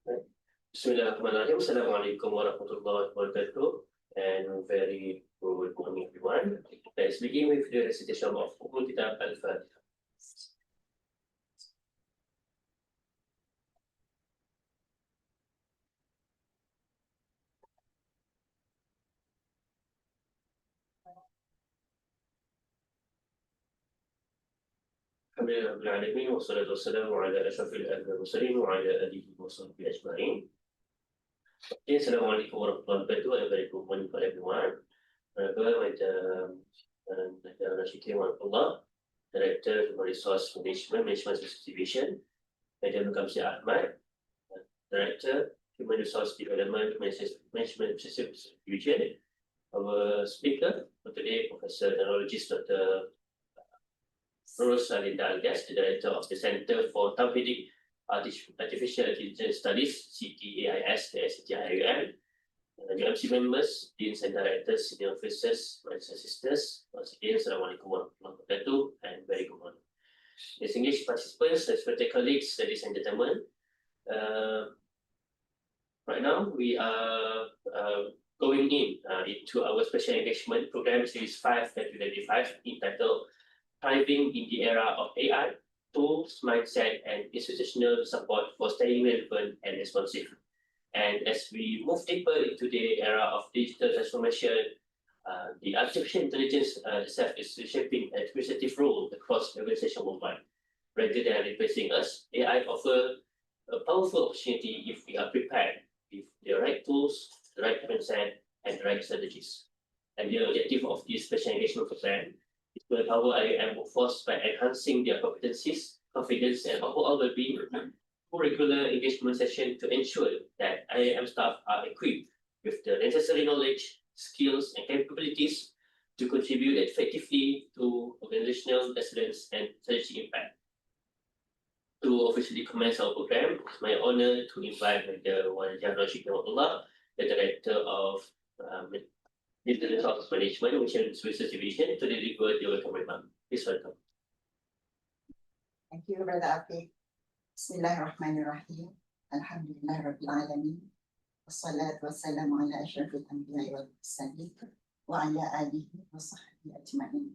Bismillahirrahmanirrahim. Assalamualaikum warahmatullahi wabarakatuh. And very good morning, everyone. Let's begin with the recitation of Ummul Kitab Al-Fatiha. Alhamdulillah Rabbil Alamin, wassalatu wassalamu ala ashrafil anbiya'i wal mursalin wa ala alihi wa sahbihi ajma'in. Okay, Assalamualaikum warahmatullahi wabarakatuh. A very good morning for everyone. Madam Rashidi Warahmatullah, Director of Resource Management Division, Madam Kamsi Ahmad, Director Human Resource Development Management Division. Our speaker for today, Professor Technologist Dr. Rosalinda Algas, the Director of the Center for Tawhidic Artificial Intelligence Studies, CTAIS, the STIUM, the MC members, Deans and Directors, Senior Officers, Brothers and Sisters, once again, Assalamualaikum warahmatullahi wabarakatuh, and very good morning. Distinguished participants, respected colleagues, ladies and gentlemen, right now we are going into our special engagement program, Series 5, 2025, entitled Thriving in the Era of AI, Tools, Mindset, and Institutional Support for Staying Relevant and Responsive. And as we move deeper into the era of digital transformation, the artificial intelligence itself is shaping a representative role across organizations worldwide. Rather than replacing us, AI offers a powerful opportunity if we are prepared with the right tools, the right mindset, and the right strategies. And the objective of this special engagement program is to empower IAM workforce by enhancing their competencies, confidence, and overall well-being through regular engagement sessions to ensure that IAM staff are equipped with the necessary knowledge, skills, and capabilities to contribute effectively to organizational excellence and strategic impact. To officially commence our program, it's my honor to invite Dr. Wajah Rashid Rahmatullah, the Director of Digital Resource Management, Mission Research Division, to deliver the welcome remark. Please welcome. Thank you, Brother Afiq. Bismillahirrahmanirrahim. Alhamdulillah Rabbil Alamin. Wassalatu wassalamu ala ashrafil anbiya'i wal mursalin wa ala alihi wa sahbihi ajma'in.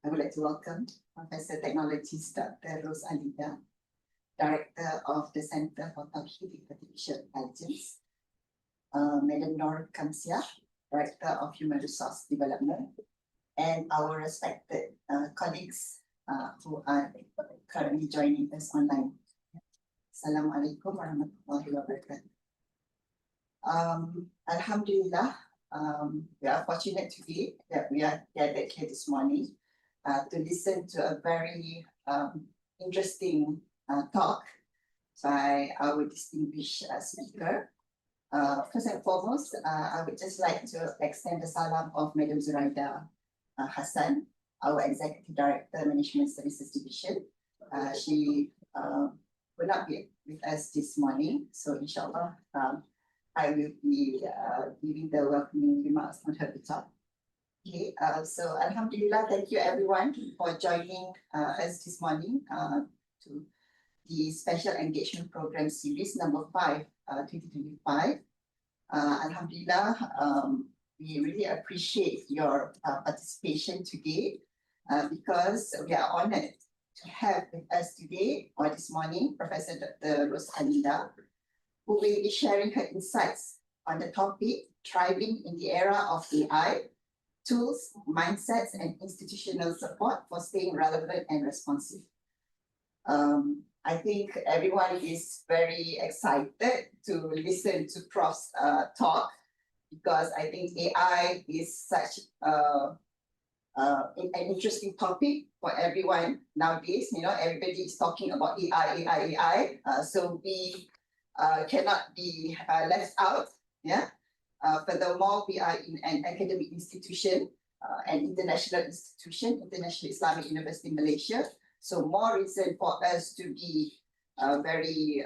I would like to welcome Professor Technologist Dr. Rosalinda, Director of the Center for Tawhidic Artificial Intelligence, Madam Nur Kamsia, Director of Human Resource Development, and our respected colleagues who are currently joining us online. Assalamualaikum warahmatullahi wabarakatuh. Alhamdulillah, we are fortunate today that we are gathered here this morning to listen to a very interesting talk by our distinguished speaker. First and foremost, I would just like to extend the salam of Madam Zuraida Hassan, our Executive Director, Management Services Division. She will not be with us this morning, so inshallah, I will be giving the welcoming remarks on her behalf. Okay, so Alhamdulillah, thank you everyone for joining us this morning to the Special Engagement Program Series number 5, 2025. Alhamdulillah, we really appreciate your participation today because we are honored to have with us today or this morning Professor Dr. Rosalinda, who will be sharing her insights on the topic Thriving in the Era of AI, Tools, Mindsets, and Institutional Support for Staying Relevant and Responsive. I think everyone is very excited to listen to Prof's talk because I think AI is such an interesting topic for everyone nowadays. You know, everybody is talking about AI. So we cannot be left out. Yeah. Furthermore, we are in an academic institution, an international institution, International Islamic University Malaysia. So more reason for us to be very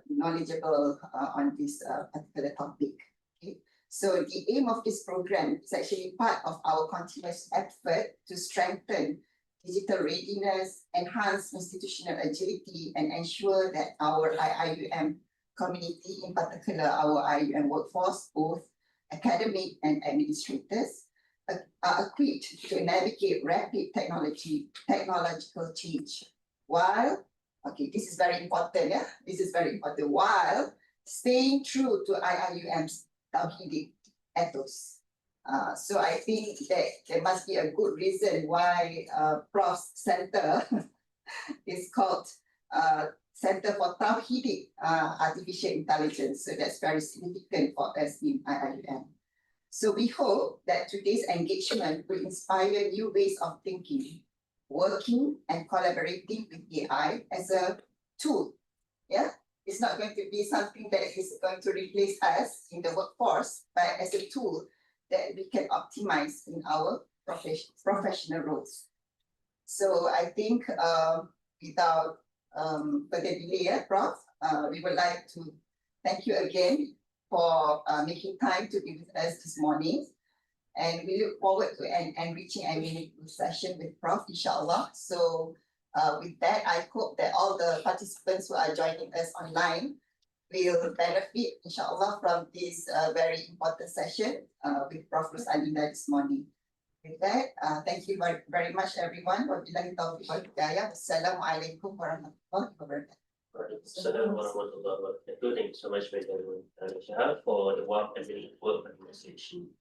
knowledgeable on this particular topic. Okay? So the aim of this program is actually part of our continuous effort to strengthen digital readiness, enhance institutional agility, and ensure that our IIUM community, in particular our IIUM workforce, both academic and administrators, are equipped to navigate rapid technological change while, okay, this is very important, yeah, this is very important, while staying true to IIUM's Tauhidic ethos. So I think that there must be a good reason why Prof's center is called Center for Tauhidic Artificial Intelligence. So that's very significant for us in IIUM. So we hope that today's engagement will inspire new ways of thinking, working and collaborating with AI as a tool. Yeah, it's not going to be something that is going to replace us in the workforce, but as a tool that we can optimize in our professional roles. So I think without further delay, Prof, we would like to thank you again for making time to be with us this morning. And we look forward to an enriching and meaningful session with Prof, inshallah. So with that, I hope that all the participants who are joining us online will benefit, inshallah, from this very important session with Prof Rosalina this morning. With that, thank you very much, everyone. Wabillahi taufiq wal hidayah. Wassalamualaikum warahmatullahi wabarakatuh. Assalamualaikum warahmatullahi wabarakatuh. Thank you so much, Madam Shah, for the warm and meaningful presentation.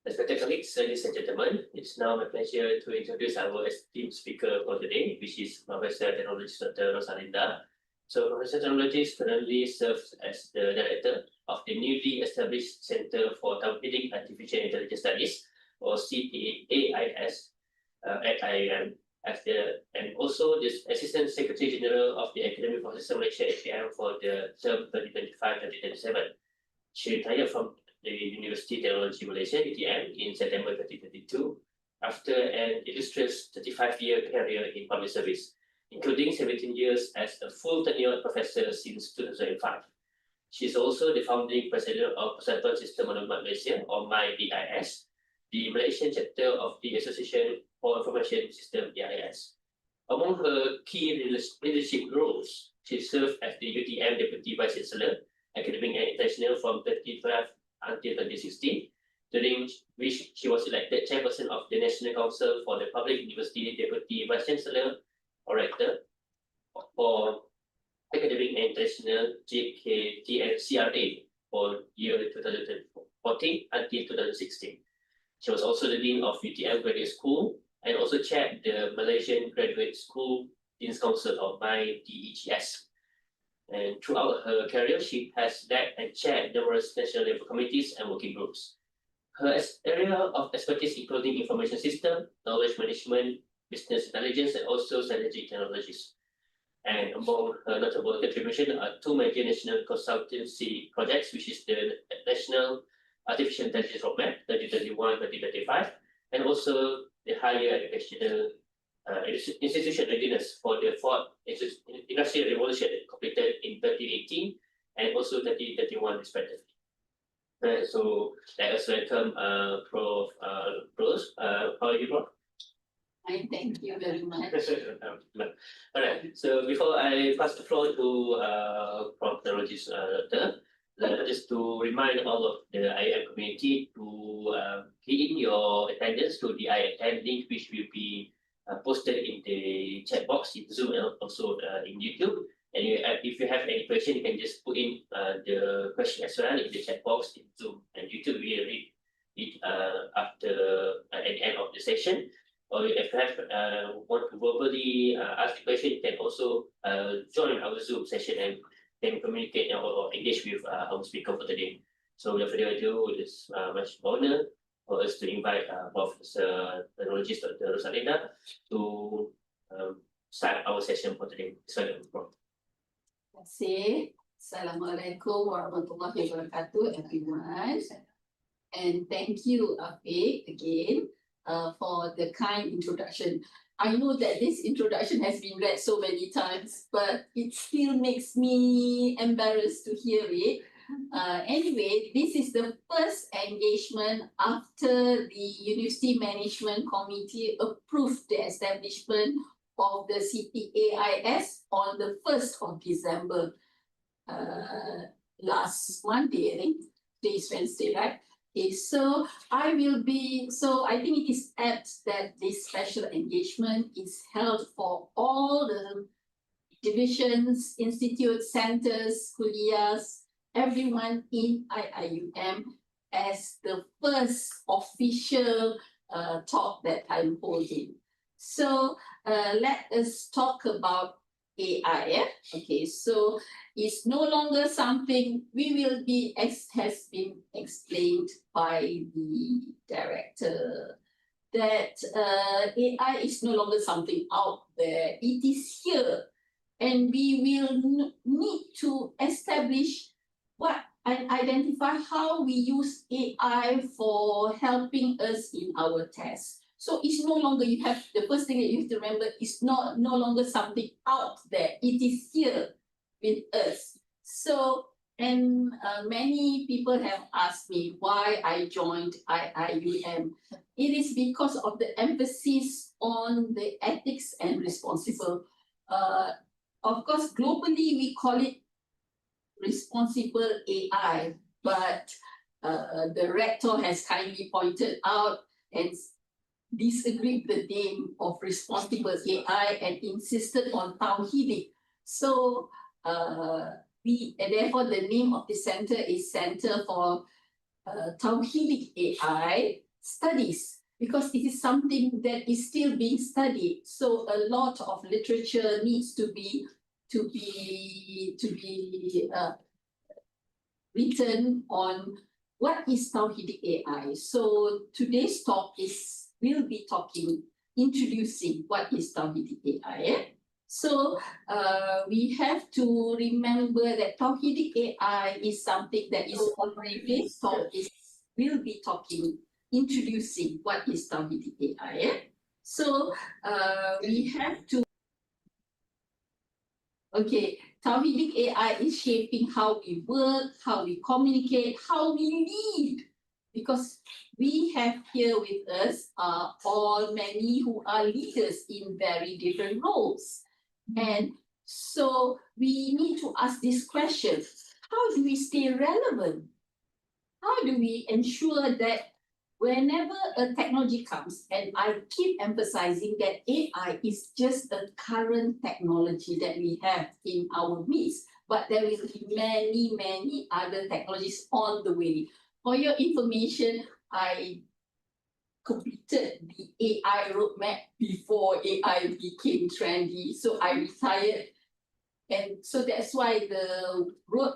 Respected colleagues, ladies and gentlemen, it's now my pleasure to introduce our esteemed speaker for today, which is Professor Technologist Dr. Rosalinda. So Professor Technologist currently serves as the director of the newly established Center for Tauhidic Artificial Intelligence Studies, or CTAIS, at IIM, and also the Assistant Secretary General of the Academic Professor Malaysia APM for the term 2025-2027. She retired from the University Technology Malaysia (UTM) in September 2022 after an illustrious 35-year career in public service, including 17 years as a full tenured professor since 2005. She is also the founding president of Persatuan Sistem Maklumat Malaysia, or MyDIS, the Malaysian chapter of the Association for Information System (AIS). Among her key leadership roles, she served as the UTM Deputy Vice Chancellor, Academic and International from 2012 until 2016, during which she was elected chairperson of the National Council for the Public University Deputy Vice Chancellor or Rector for Academic and International JKTNCRA for year 2014 until 2016. She was also the Dean of UTM Graduate School and also chaired the Malaysian Graduate School Dean's Council, or MyDEGS. And throughout her career, she has led and chaired numerous national level committees and working groups. Her area of expertise including information system, knowledge management, business intelligence, and also strategic technologies. And among her notable contributions are two major national consultancy projects, which is the National Artificial Intelligence Roadmap 2021-2025, and also the Higher Educational Institution Readiness for the Fourth Industrial Revolution, completed in 2018 and also 2031 respectively. So let us welcome Prof. Rose. How are you, Prof? I thank you very much. All right. So before I pass the floor to Prof. Technologist Doctor, just to remind all of the IIM community to key in your attendance to the IIM link, which will be posted in the chat box in Zoom and also in YouTube. And if you have any question, you can just put in the question as well in the chat box in Zoom and YouTube. We will read it after at the end of the session. Or if you have want to verbally ask the question, you can also join our Zoom session and can communicate or engage with our speaker for today. So without further ado, it's much honor for us to invite Professor Technologist Dr. Rosalinda to start our session for today. So, Prof. Terima kasih. Assalamualaikum warahmatullahi wabarakatuh, everyone. And thank you, Afiq, again for the kind introduction. I know that this introduction has been read so many times, but it still makes me embarrassed to hear it. Anyway, this is the first engagement after the University Management Committee approved the establishment of the CPAIS on the 1st of December. Last Monday, I think. Today is Wednesday, right? Okay, so I think it is apt that this special engagement is held for all the divisions, institutes, centers, kuliahs, everyone in IIUM as the first official talk that I'm holding. So let us talk about AI. Okay, so it's no longer something we will be, as has been explained by the director, that AI is no longer something out there. It is here. And we will need to establish what and identify how we use AI for helping us in our tests. So it's no longer, the first thing that you have to remember is no longer something out there. It is here with us. So, and many people have asked me why I joined IIUM. It is because of the emphasis on the ethics and responsible. Of course, globally, we call it responsible AI, but the rector has kindly pointed out and disagreed with the name of responsible AI and insisted on tawhidic. So therefore the name of the center is Center for Tawhidic AI Studies, because it is something that is still being studied. So a lot of literature needs to be written on what is Tawhidic AI. So today's talk will be introducing what is Tawhidic AI. So we have to remember that Tawhidic AI is something that is already today's talk will be introducing what is Tawhidic AI. So we have to. Okay, Tawhidic AI is shaping how we work, how we communicate, how we lead. Because we have here with us many who are leaders in very different roles. And so we need to ask this question: how do we stay relevant? How do we ensure that whenever a technology comes, and I keep emphasizing that AI is just a current technology that we have in our midst, but there will be many, many other technologies on the way. For your information, I completed the AI roadmap before AI became trendy. So I retired. And so that's why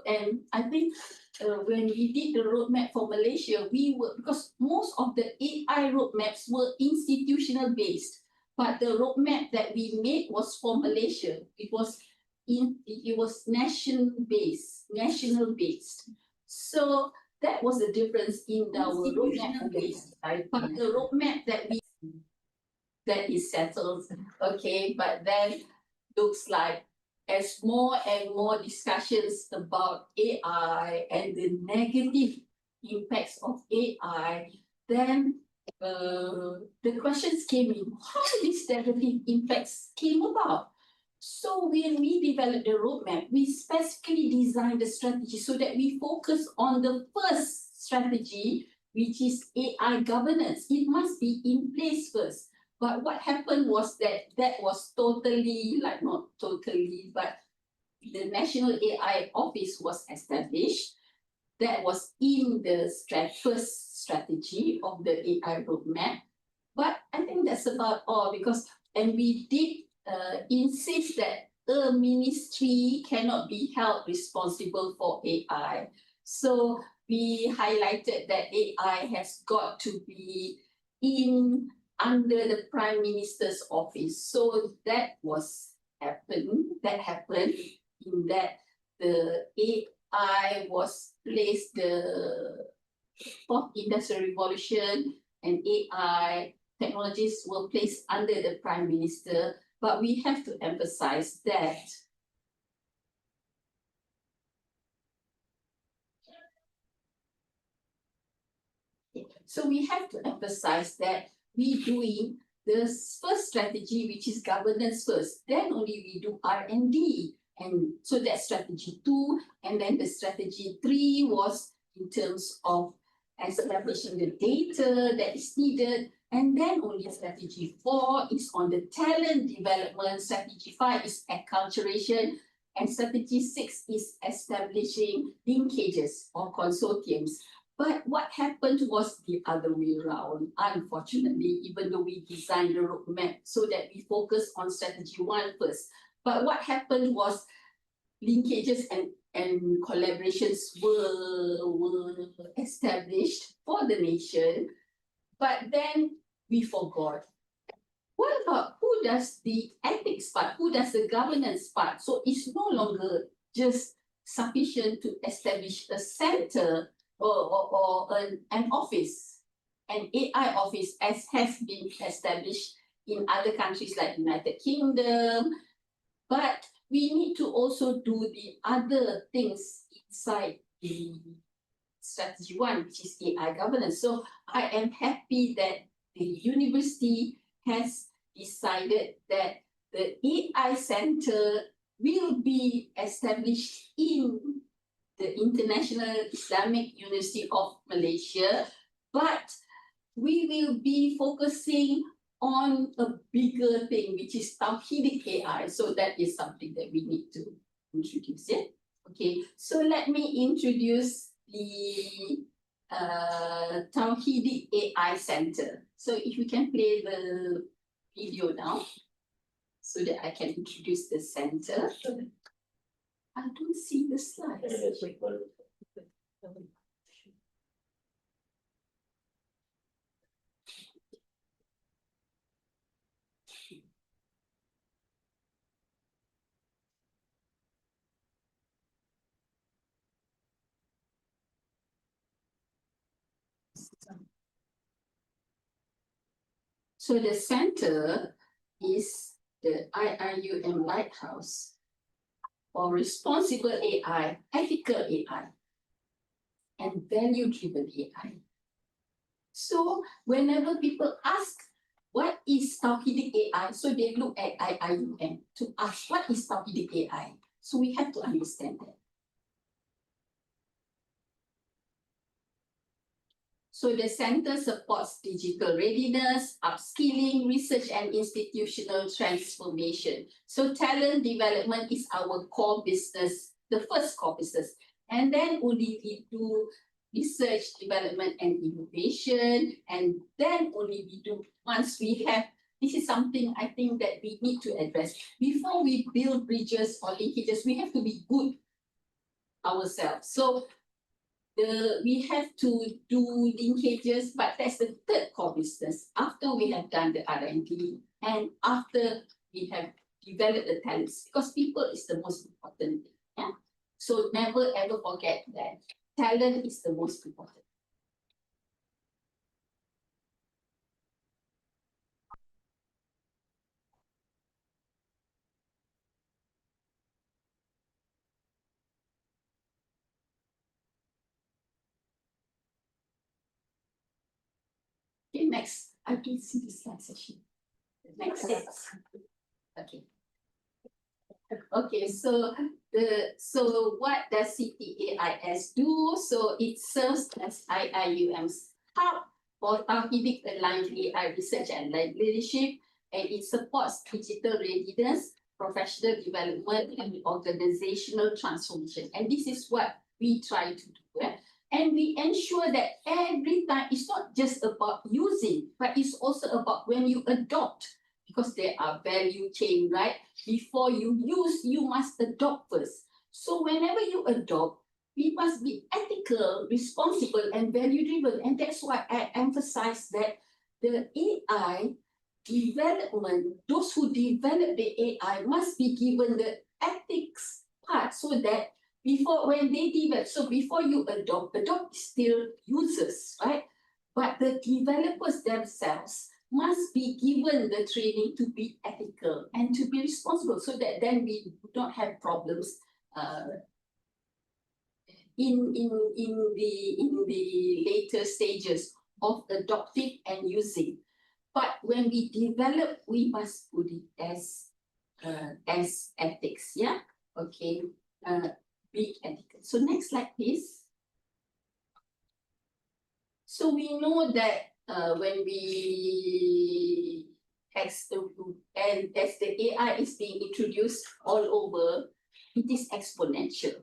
and I think when we did the roadmap for Malaysia, because most of the AI roadmaps were institutional based, but the roadmap that we made was for Malaysia. It was national based. So that was the difference in our roadmap base. But the roadmap that is settled, okay, but then looks like as more and more discussions about AI and the negative impacts of AI, then the questions came in, how these negative impacts came about. So when we developed the roadmap, we specifically designed the strategy so that we focus on the first strategy, which is AI governance. It must be in place first. But what happened was that was totally, like not totally, but the National AI Office was established. That was in the first strategy of the AI roadmap. But I think that's about all, and we did insist that a ministry cannot be held responsible for AI. So we highlighted that AI has got to be under the Prime Minister's office. So that happened in that the AI was placed, the fourth industrial revolution and AI technologies were placed under the Prime Minister. But we have to emphasize that So we have to emphasize that we doing the first strategy, which is governance first. Then only we do R&D. And so that's strategy 2. And then the strategy 3 was in terms of establishing the data that is needed. And then only strategy 4 is on the talent development. Strategy 5 is acculturation. And strategy 6 is establishing linkages or consortiums. But what happened was the other way around, unfortunately, even though we designed the roadmap so that we focus on strategy 1 first. But what happened was linkages and collaborations were established for the nation, but then we forgot. What about who does the ethics part? Who does the governance part? So it's no longer just sufficient to establish a center or an office, an AI office, as has been established in other countries like United Kingdom. But we need to also do the other things inside the strategy 1, which is AI governance. So I am happy that the university has decided that the AI center will be established in the International Islamic University of Malaysia, but we will be focusing on a bigger thing, which is Tawhidic AI. So that is something that we need to introduce. Yeah? Okay, so let me introduce the Tawhidic AI Center. So if we can play the video now, so that I can introduce the center. I don't see the slides. So the center is the IIUM Lighthouse for responsible AI, ethical AI, and value-driven AI. So whenever people ask, what is Tawhidic AI? So they look at IIUM to ask, what is Tawhidic AI? So we have to understand that. So the center supports digital readiness, upskilling, research, and institutional transformation. So talent development is our core business, the first core business. And then only we do research, development, and innovation. And then only we do, once we have, this is something I think that we need to address. Before we build bridges or linkages, we have to be good ourselves. So we have to do linkages, but that's the third core business. After we have done the R&D and after we have developed the talents, because people is the most important thing. Yeah? So never ever forget that talent is the most important. Okay, next. I can see the slide session. Next. Okay. Okay, so what does CTAIS do? So it serves as IIUM's hub for Tawhidic aligned AI research and leadership, and it supports digital readiness, professional development, and organizational transformation. And this is what we try to do. And we ensure that every time it's not just about using, but it's also about when you adopt, because there are value chain, right? Before you use, you must adopt first. So whenever you adopt, we must be ethical, responsible, and value-driven. And that's why I emphasize that the AI development, those who develop the AI must be given the ethics part so that when they develop, so before you adopt is still users, right? But the developers themselves must be given the training to be ethical and to be responsible, so that then we don't have problems in the later stages of adopting and using. But when we develop, we must put it as ethics, yeah? Okay, be ethical. So next slide, please. So we know that when we as the AI is being introduced all over, it is exponential.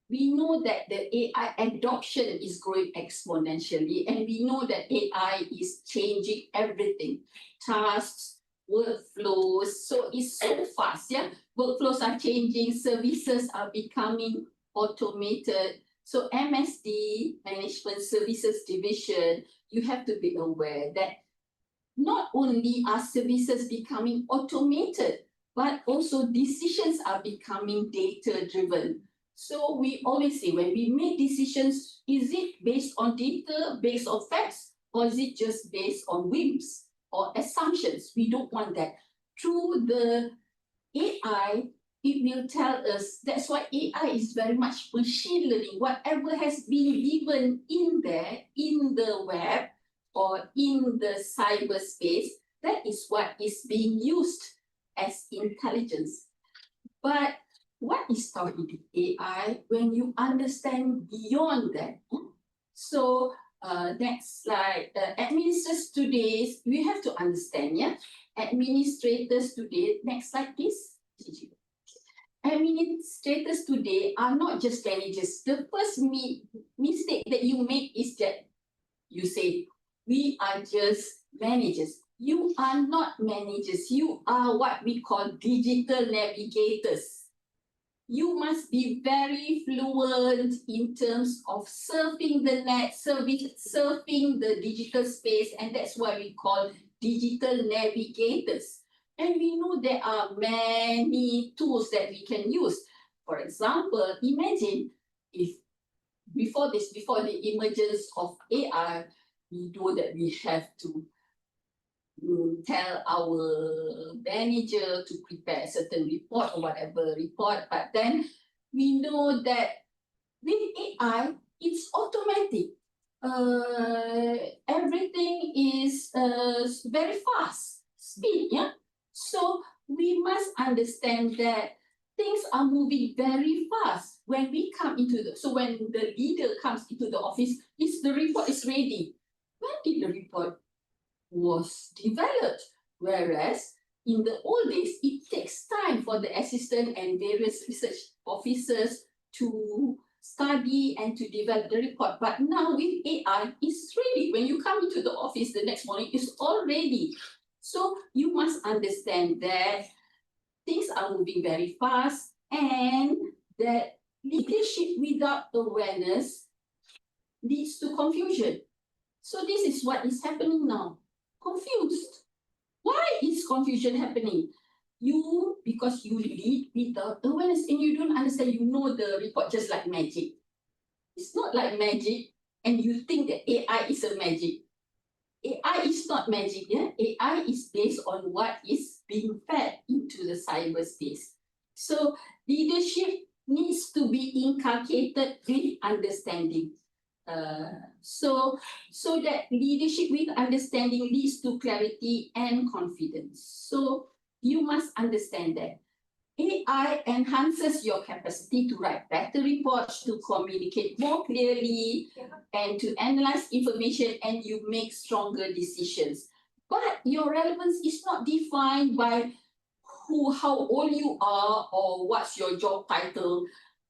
We know that the AI adoption is growing exponentially, and we know that AI is changing everything, tasks, workflows. So it's so fast, yeah. Workflows are changing, services are becoming automated. So MSD, Management Services Division, you have to be aware that not only are services becoming automated, but also decisions are becoming data-driven. So we always say when we make decisions, is it based on data, based on facts, or is it just based on whims or assumptions? We don't want that. Through the AI, it will tell us. That's why AI is very much machine learning. Whatever has been given in there, in the web or in the cyberspace, that is what is being used as intelligence. But what is taught in the AI when you understand beyond that? So next slide. Administrators today, we have to understand, yeah? Administrators today, next slide, please. Administrators today are not just managers. The first mistake that you make is that you say, we are just managers. You are not managers. You are what we call digital navigators. You must be very fluent in terms of surfing the net, surfing the digital space, and that's why we call digital navigators. And we know there are many tools that we can use. For example, imagine if before the emergence of AI, we know that we have to tell our manager to prepare a certain report or whatever report, but then we know that with AI, it's automatic. Everything is very fast, speed, yeah? So we must understand that things are moving very fast. When we come into when the leader comes into the office, the report is ready. When did the report was developed? Whereas in the old days, it takes time for the assistant and various research officers to study and to develop the report. But now with AI, it's ready. When you come into the office the next morning, it's all ready. So you must understand that things are moving very fast and that leadership without awareness leads to confusion. So this is what is happening now. Confused. Why is confusion happening? Because you lead without awareness and you don't understand, you know the report just like magic. It's not like magic and you think that AI is a magic. AI is not magic, yeah? AI is based on what is being fed into the cyberspace. So leadership needs to be inculcated with understanding. So that leadership with understanding leads to clarity and confidence. So you must understand that AI enhances your capacity to write better reports, to communicate more clearly, and to analyze information, and you make stronger decisions. But your relevance is not defined by how old you are or what's your job title.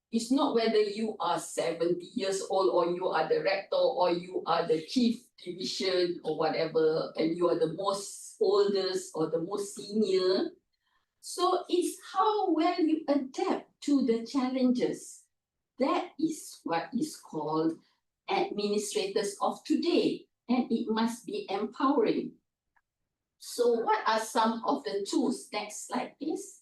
It's not whether you are 70 years old or you are the rector or you are the chief division or whatever, and you are the most oldest or the most senior. So it's how well you adapt to the challenges. That is what is called administrators of today, and it must be empowering. So what are some of the tools? Next slide, please.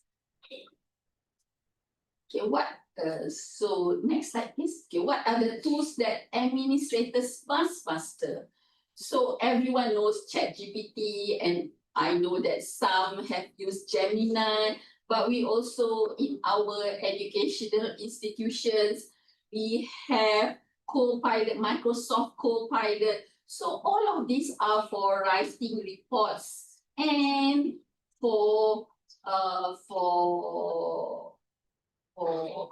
Okay, so next slide, please. Okay, what are the tools that administrators must master? So everyone knows ChatGPT, and I know that some have used Gemini, but we also, in our educational institutions, we have Copilot, Microsoft Copilot. So all of these are for writing reports and for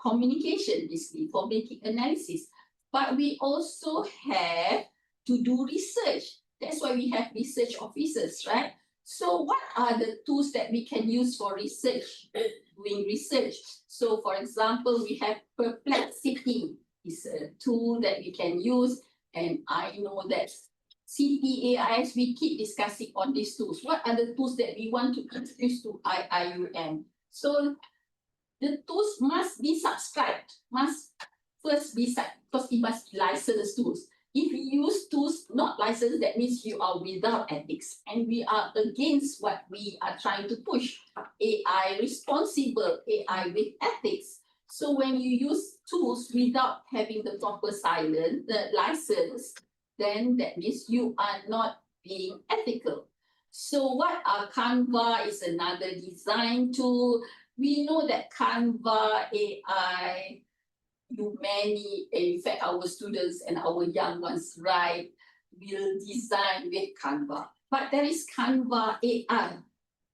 communication, basically, for making analysis. But we also have to do research. That's why we have research officers, right? So what are the tools that we can use for research, doing research? So for example, we have Perplexity is a tool that we can use. And I know that CPAIS, we keep discussing on these tools. What are the tools that we want to introduce to IIUM? So the tools must be subscribed, must first be because it must be licensed tools. If you use tools not licensed, that means you are without ethics. And we are against what we are trying to push. AI responsible, AI with ethics. So when you use tools without having the proper license, then that means you are not being ethical. So what are Canva is another design tool. We know that Canva, AI, many, in fact, our students and our young ones, right, will design with Canva. But there is Canva AI.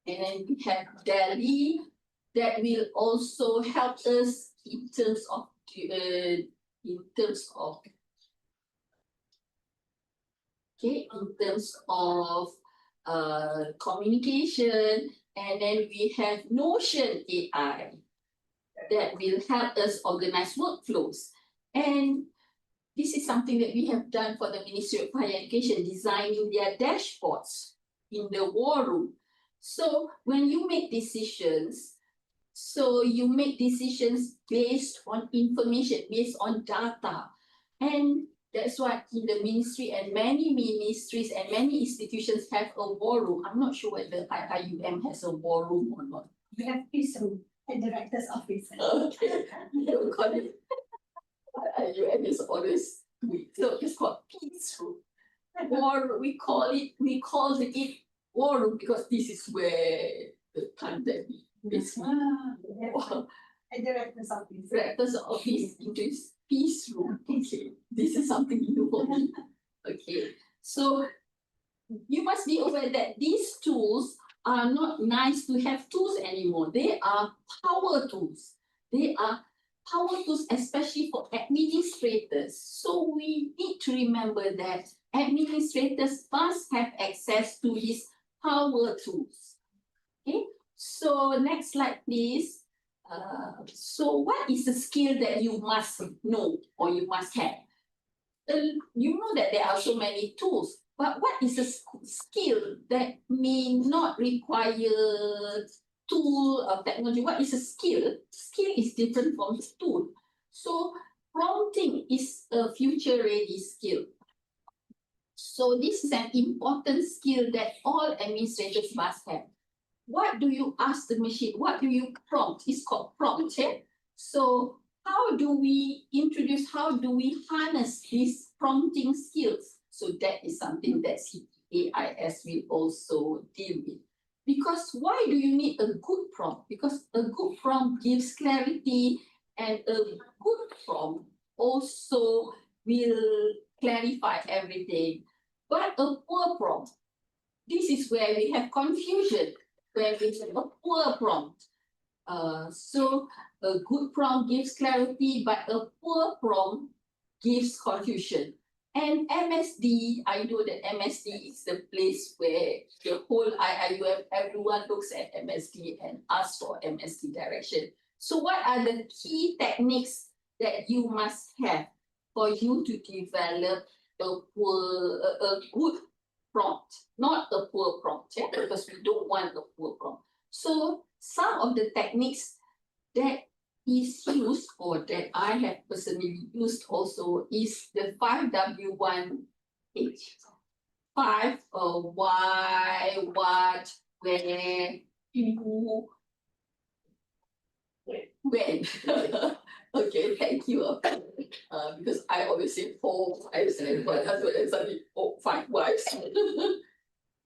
And then we have Delhi that will also help us in terms of communication. And then we have Notion AI that will help us organize workflows. And this is something that we have done for the Ministry of Higher Education, designing their dashboards in the war room. So when you make decisions, based on information, based on data. And that's why in the ministry and many ministries and many institutions have a war room. I'm not sure whether IIUM has a war room or not. We have peace room and director's office. Okay, you don't call it. IIUM is always weak, so it's called peace room. Or we call it war room because this is where the time that we basically And director's office. director's office into his peace room. Okay, this is something new for me. Okay, so you must be aware that these tools are not nice to have tools anymore. They are power tools. They are power tools, especially for administrators. So we need to remember that administrators must have access to these power tools. Okay, so next slide, please. So what is the skill that you must know or you must have? You know that there are so many tools, but what is a skill that may not require tool or technology? What is a skill? Skill is different from tool. So prompting is a future-ready skill. So this is an important skill that all administrators must have. What do you ask the machine? What do you prompt? It's called prompt. Yeah? So how do we introduce, how do we harness these prompting skills? So that is something that CPAIS will also deal with. Because why do you need a good prompt? Because a good prompt gives clarity, and a good prompt also will clarify everything. But a poor prompt, this is where we have confusion. Where we have a poor prompt. So a good prompt gives clarity, but a poor prompt gives confusion. And MSD, I know that MSD is the place where the whole IIUM, everyone looks at MSD and asks for MSD direction. So what are the key techniques that you must have for you to develop a good prompt, not a poor prompt, yeah? Because we don't want a poor prompt. So some of the techniques that is used or that I have personally used also is the 5W1H. 5, why, what, where, who, when. Okay, thank you. Because I always say 4 wives and one husband and suddenly 5 wives.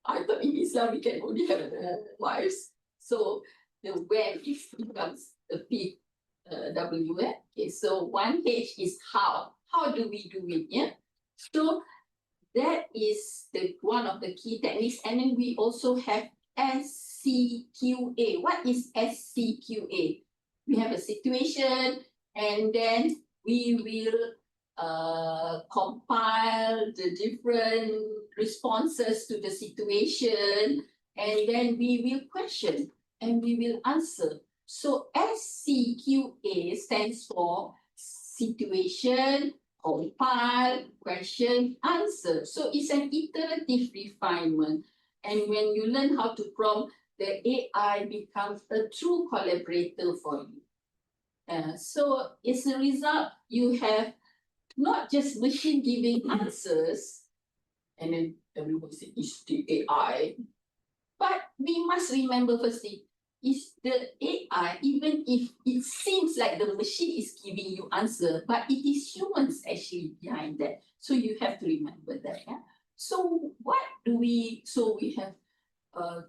I thought in Islam we can only have 4 wives. So the when becomes the P W. Okay, so 1H is how. How do we do it? Yeah. So that is the one of the key techniques. And then we also have SCQA. What is SCQA? We have a situation, and then we will compile the different responses to the situation, and then we will question and we will answer. So SCQA stands for situation, compile, question, answer. So it's an iterative refinement. And when you learn how to prompt, the AI becomes a true collaborator for you. So as a result, you have not just machine giving answers, and then everyone say it's the AI. But we must remember firstly, is the AI, even if it seems like the machine is giving you answer, but it is humans actually behind that. So you have to remember that. Yeah? So what do we, so we have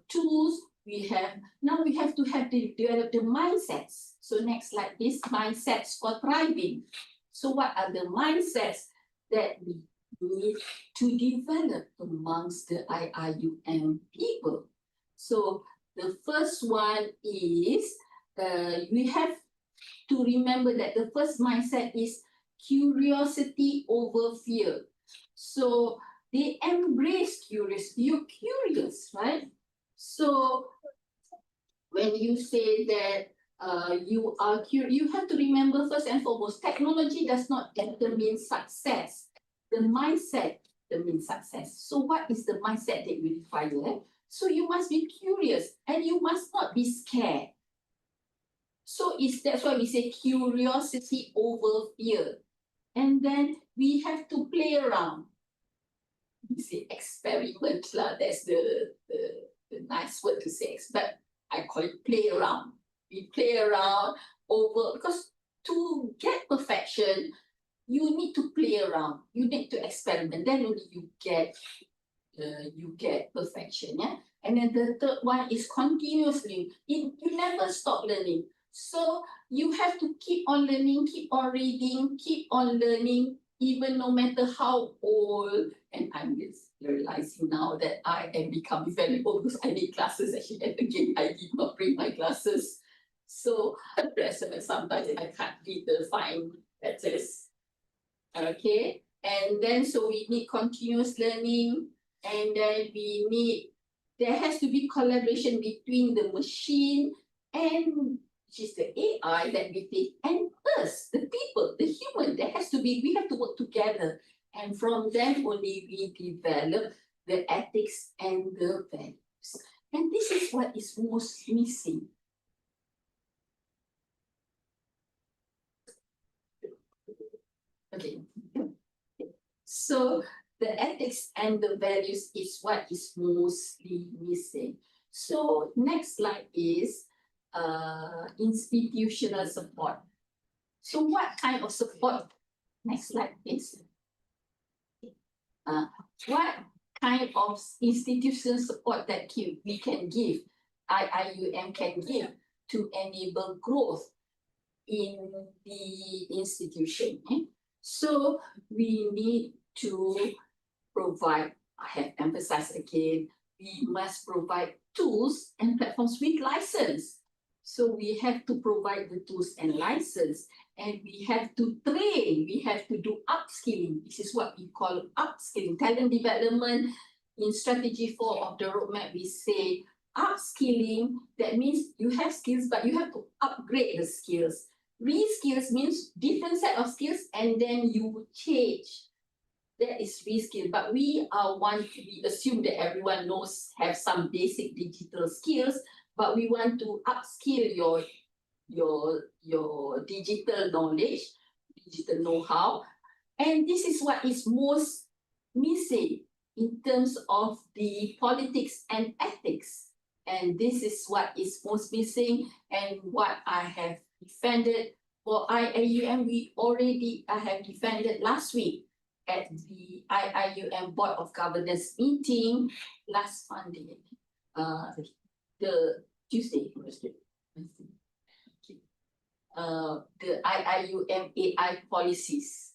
tools, we have to have develop the mindsets. So next slide, this mindsets for thriving. So what are the mindsets that we need to develop amongst the IIUM people? So the first one is we have to remember that the first mindset is curiosity over fear. So they embrace curiosity. You're curious, right? So when you say that you are curious, you have to remember first and foremost, technology does not determine success. The mindset determines success. So what is the mindset that you require? So you must be curious and you must not be scared. So that's why we say curiosity over fear. And then we have to play around. We say experiment, that's the nice word to say, but I call it play around. We play around over, because to get perfection, you need to play around. You need to experiment. Then only you get perfection. Yeah. And then the third one is continuously. You never stop learning. So you have to keep on learning, keep on reading, keep on learning, even no matter how old. And I'm just realizing now that I am becoming very old because I need glasses actually. And again, I did not bring my glasses. So sometimes I can't read the fine letters. Okay. And then so we need continuous learning. And then there has to be collaboration between the machine and which is the AI that we take, and us, the people, the human. We have to work together. And from them only we develop the ethics and the values. And this is what is most missing. Okay. So the ethics and the values is what is mostly missing. So next slide is institutional support. So what kind of support? Next slide, please. What kind of institutional support that we can give, IIUM can give to enable growth in the institution? So we need to provide, I have emphasized again, we must provide tools and platforms with license. So we have to provide the tools and license, and we have to train, we have to do upskilling. This is what we call upskilling, talent development. In strategy 4 of the roadmap, we say upskilling, that means you have skills, but you have to upgrade the skills. Reskills means different set of skills, and then you change. That is reskill, but we assume that everyone have some basic digital skills, but we want to upskill your digital knowledge, digital know-how. And this is what is most missing in terms of the politics and ethics. And this is what is most missing, and what I have defended for IIUM. I have defended last week at the IIUM Board of Governors meeting last Monday, the Tuesday, Wednesday. The IIUM AI policies.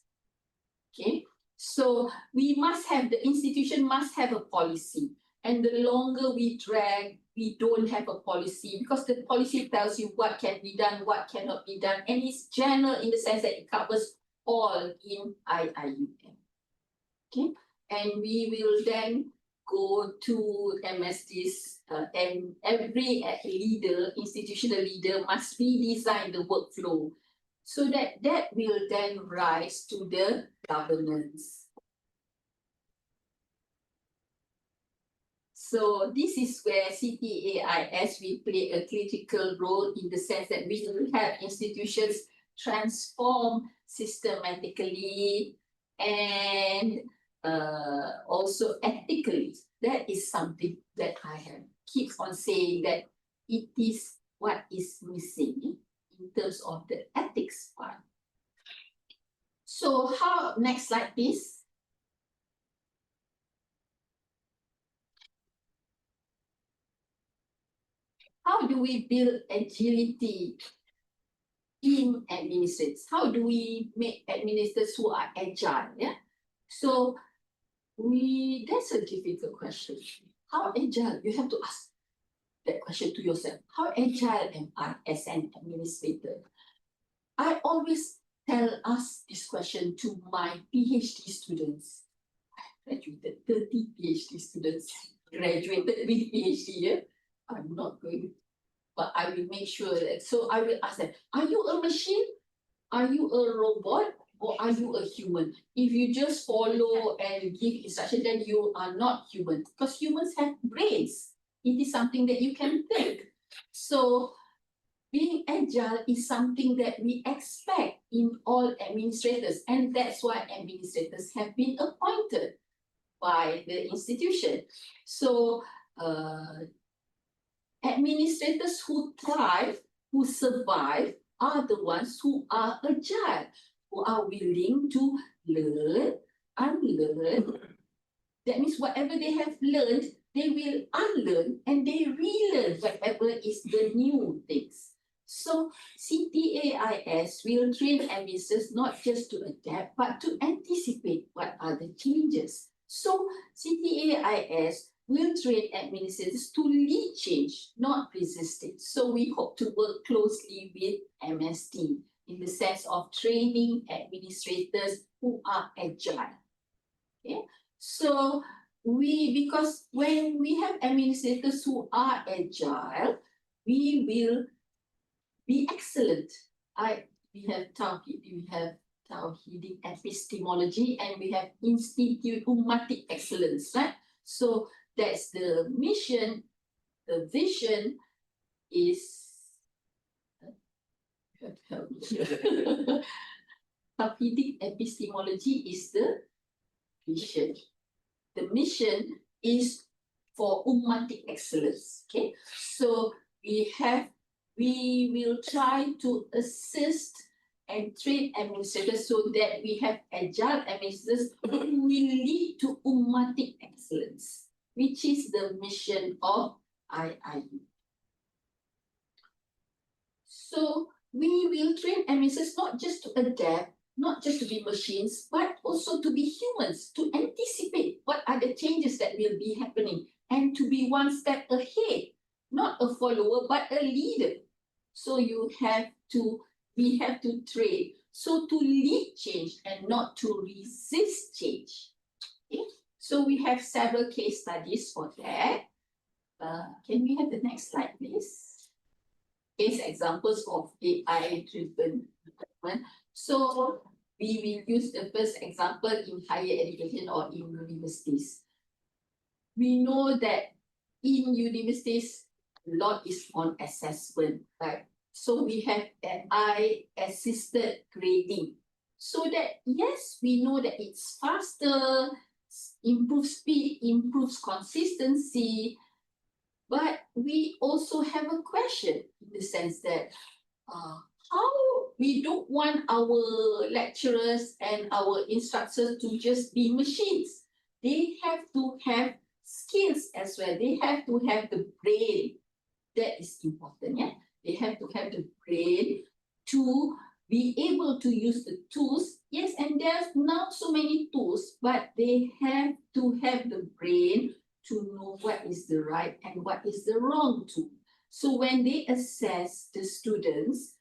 Okay, So the institution must have a policy. And the longer we drag, we don't have a policy because the policy tells you what can be done, what cannot be done. And it's general in the sense that it covers all in IIUM. Okay, and we will then go to MSDs, and every leader, institutional leader must redesign the workflow so that will then rise to the governance. So this is where CTAIS will play a critical role in the sense that we will have institutions transform systematically and also ethically. That is something that I have keep on saying that it is what is missing in terms of the ethics part. So next slide please. How do we build agility in administrators? How do we make administrators who are agile? Yeah. So that's a difficult question. How agile? You have to ask that question to yourself. How agile am I as an administrator? I always ask this question to my PhD students. I graduated 30 PhD students, graduated with PhD. Yeah? I'm not going, but I will make sure that, so I will ask them, are you a machine? Are you a robot? Or are you a human? If you just follow and give instruction, then you are not human because humans have brains. It is something that you can think. So being agile is something that we expect in all administrators, and that's why administrators have been appointed by the institution. So administrators who thrive, who survive, are the ones who are agile, who are willing to learn, unlearn. That means whatever they have learned, they will unlearn and they relearn whatever is the new things. So CTAIS will train administrators not just to adapt, but to anticipate what are the changes. So CTAIS will train administrators to lead change, not resist it. So we hope to work closely with MSD in the sense of training administrators who are agile. Okay? So because when we have administrators who are agile, we will be excellent. We have Tauhidi epistemology and we have Institute Ummati Excellence, right? So that's the mission. The vision is Tauhidi epistemology is the vision. The mission is for Ummati Excellence. Okay, so we will try to assist and train administrators so that we have agile administrators who will lead to Ummati Excellence, which is the mission of IIU. So we will train administrators not just to adapt, not just to be machines, but also to be humans, to anticipate what are the changes that will be happening and to be one step ahead, not a follower, but a leader. So we have to train. So to lead change and not to resist change. Okay? So we have several case studies for that. Can we have the next slide, please? Case examples of AI-driven development. So we will use the first example in higher education or in universities. We know that in universities, a lot is on assessment, right? So we have AI-assisted grading. So that, yes, we know that it's faster, improves speed, improves consistency, but we also have a question in the sense that how we don't want our lecturers and our instructors to just be machines. They have to have skills as well. They have to have the brain. That is important, yeah? They have to have the brain to be able to use the tools. Yes, and there's now so many tools, but they have to have the brain to know what is the right and what is the wrong tool. So when they assess the students,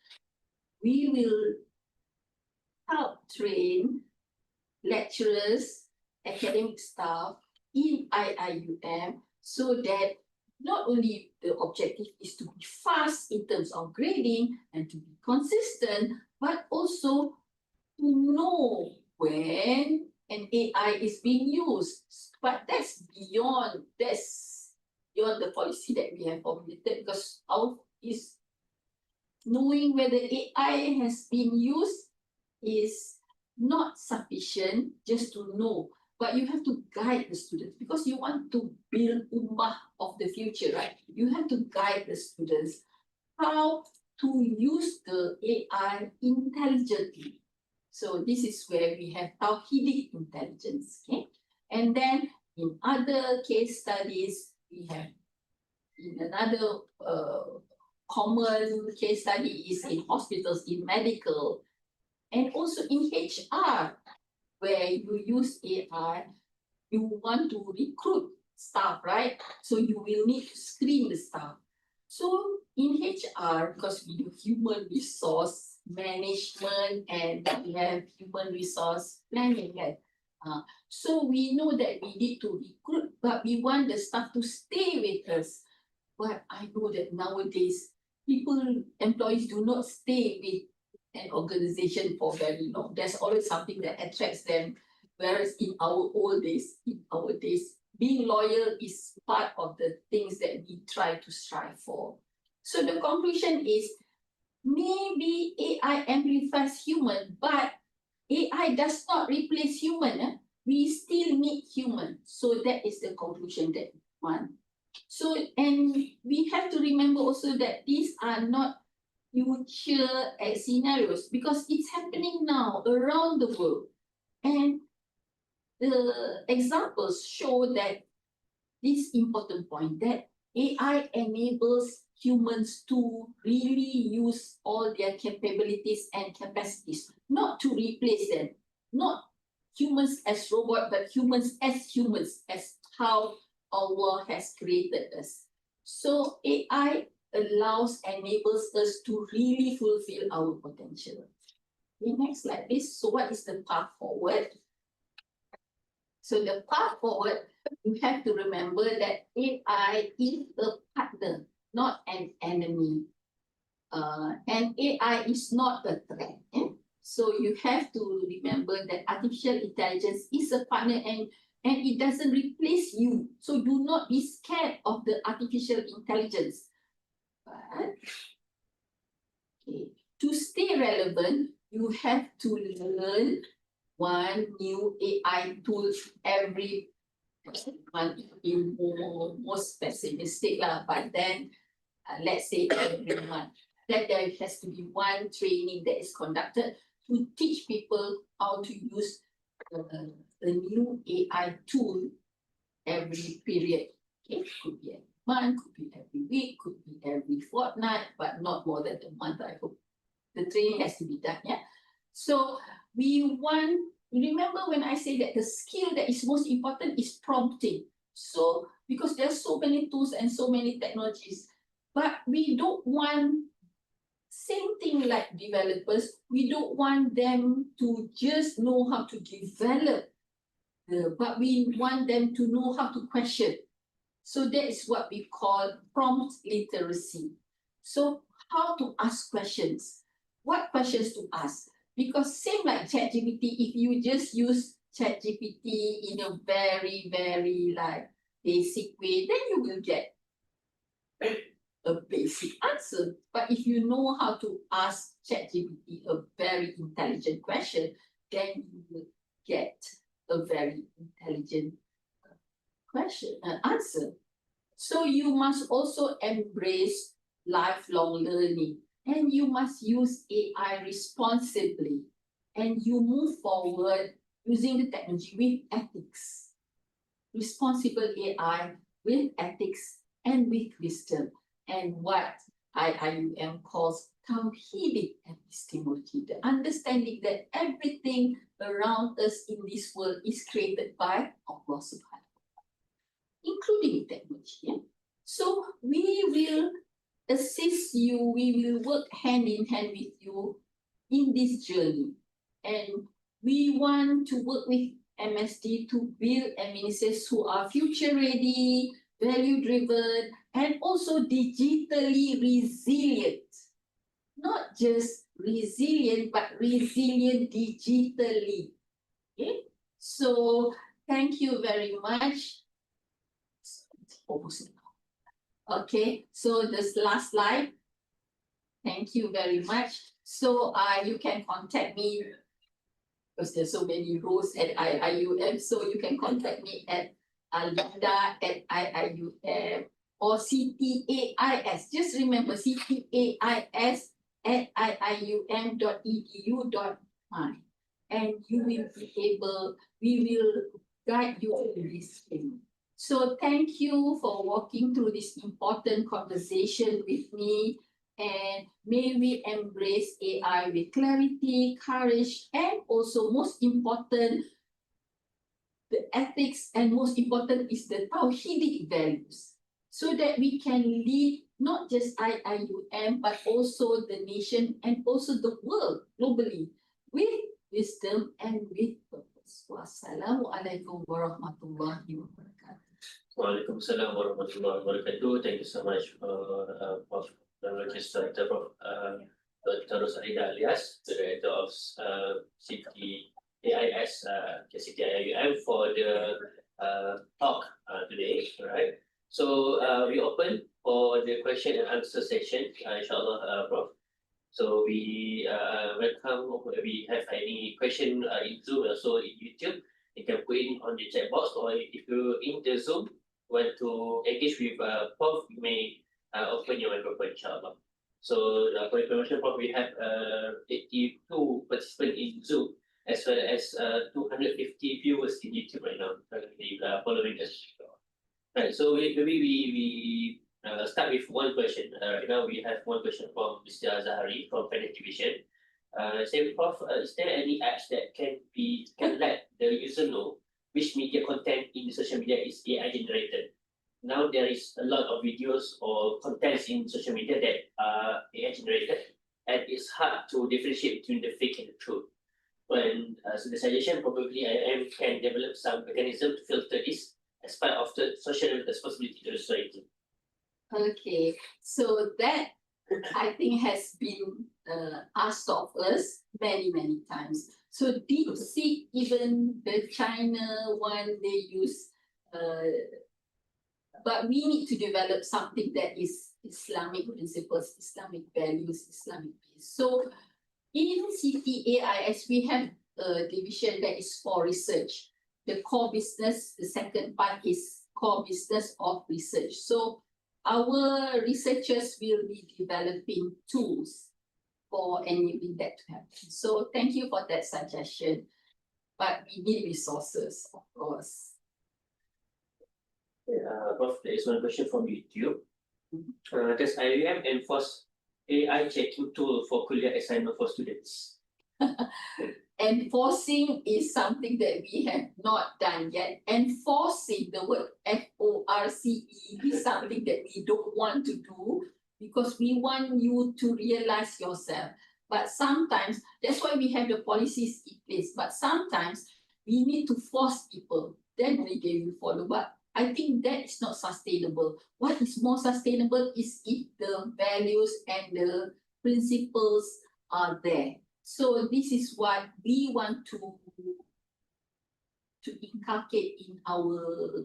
we will help train lecturers, academic staff in IIUM so that not only the objective is to be fast in terms of grading and to be consistent, but also to know when an AI is being used. But that's beyond the policy that we have formulated, because our is knowing whether AI has been used is not sufficient just to know, but you have to guide the students because you want to build ummah of the future, right? You have to guide the students how to use the AI intelligently. So this is where we have Tawhidic intelligence, okay? And then in other case studies, we have in another common case study is in hospitals, in medical, and also in HR, where you use AI, you want to recruit staff, right? So you will need to screen the staff. So in HR, because we do human resource management and we have human resource planning, right? So we know that we need to recruit, but we want the staff to stay with us. But I know that nowadays, employees do not stay with an organization for very long. There's always something that attracts them. Whereas in our days, being loyal is part of the things that we try to strive for. So the conclusion is maybe AI amplifies human, but AI does not replace human. We still need human. So that is the conclusion that one. So, and we have to remember also that these are not future scenarios because it's happening now around the world. And the examples show that this important point that AI enables humans to really use all their capabilities and capacities, not to replace them, not humans as robots, but humans, as how Allah has created us. So AI enables us to really fulfill our potential. Okay, next slide, please. So what is the path forward? So the path forward, you have to remember that AI is a partner, not an enemy. And AI is not a threat. So you have to remember that artificial intelligence is a partner and it doesn't replace you. So do not be scared of the artificial intelligence. But okay, to stay relevant, you have to learn one new AI tool every month. In most pessimistic lah, but then let's say every month. That there has to be one training that is conducted to teach people how to use a new AI tool every period. Okay, could be every month, could be every week, could be every fortnight, but not more than a month, I hope. The training has to be done, yeah? So remember when I say that the skill that is most important is prompting. So, because there are so many tools and so many technologies, but we don't want, same thing like developers, we don't want them to just know how to develop, but we want them to know how to question. So that is what we call prompt literacy. So how to ask questions, what questions to ask? Because same like ChatGPT, if you just use ChatGPT in a very, very like basic way, then you will get a basic answer. But if you know how to ask ChatGPT a very intelligent question, then you will get a very intelligent answer. So you must also embrace lifelong learning, and you must use AI responsibly, and you move forward using the technology with ethics. Responsible AI with ethics and with wisdom. And what IIUM calls Tauhidic epistemology, the understanding that everything around us in this world is created by Allah subhanahu wa ta'ala, including technology. Yeah? So we will assist you, we will work hand in hand with you in this journey. And we want to work with MSD to build administrators who are future ready, value driven, and also digitally resilient. Not just resilient, but resilient digitally. Okay, so thank you very much. Okay, so this last slide. Thank you very much. So you can contact me because there's so many roles at IIUM. So you can contact me at Linda@IIUM or CTAIS. Just remember CTAIS@iium.edu.my, and you will be able, we will guide you in this thing. So thank you for walking through this important conversation with me. And may we embrace AI with clarity, courage, and also most important, the ethics, and most important is the Tauhidic values, so that we can lead not just IIUM, but also the nation and also the world globally with wisdom and with purpose. Wassalamualaikum warahmatullahi wabarakatuh. Waalaikumsalam warahmatullahi wabarakatuh. Thank you so much Prof. Dr. Rosarida Alias, the Director of CTAIS, CTIUM, for the talk today. Right. So we open for the question and answer session, inshallah, Prof. So we welcome. We have any question in Zoom, also in YouTube. You can put in on the chat box, or if you're in the Zoom, want to engage with Prof, you may open your microphone, inshallah. So for information, Prof, we have 82 participants in Zoom, as well as 250 viewers in YouTube right now, currently following us. Right, so maybe we start with one question. Right now we have one question from Mr. Zahari from Finance Division. Say, Prof, is there any apps that can let the user know which media content in the social media is AI generated? Now there is a lot of videos or contents in social media that are AI generated, and it's hard to differentiate between the fake and the true. So the suggestion, probably IIM can develop some mechanism to filter this as part of the social responsibility to the society. Okay, so that I think has been asked of us many times. So DeepSeek, even the China one, they use, but we need to develop something that is Islamic principles, Islamic values, Islamic peace. So in CTAIS, we have a division that is for research. The core business, the second part is core business of research. So our researchers will be developing tools for enabling that to happen. So thank you for that suggestion. But we need resources, of course. Prof, there is one question from YouTube. Does IIM enforce AI checking tool for Kuliah assignment for students? Enforcing is something that we have not done yet. Enforcing, the word FORCE, is something that we don't want to do because we want you to realize yourself. But sometimes, that's why we have the policies in place. But sometimes we need to force people, then they will follow. But I think that is not sustainable. What is more sustainable is if the values and the principles are there. So this is what we want to inculcate in our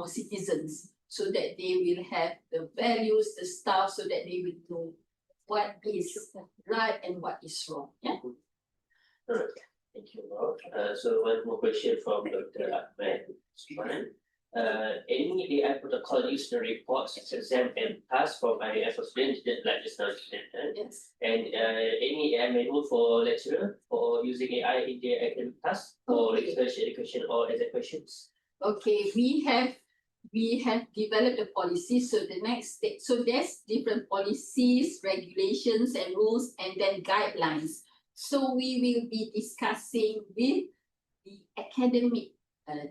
citizens, so that they will have the values, the stuff, so that they will know what is right and what is wrong. Yeah. All right. Thank you, Prof. So one more question from Dr. Ahmed Usman. Any AI protocol used in reports, exam, and tasks from IIF for students, like just now mentioned? Yes. And any AI manual for lecturer for using AI in their academic tasks, or research, education, or exam questions? Okay, we have we have developed a policy. So the next step, so there's different policies, regulations and rules, and then guidelines. So we will be discussing with the academic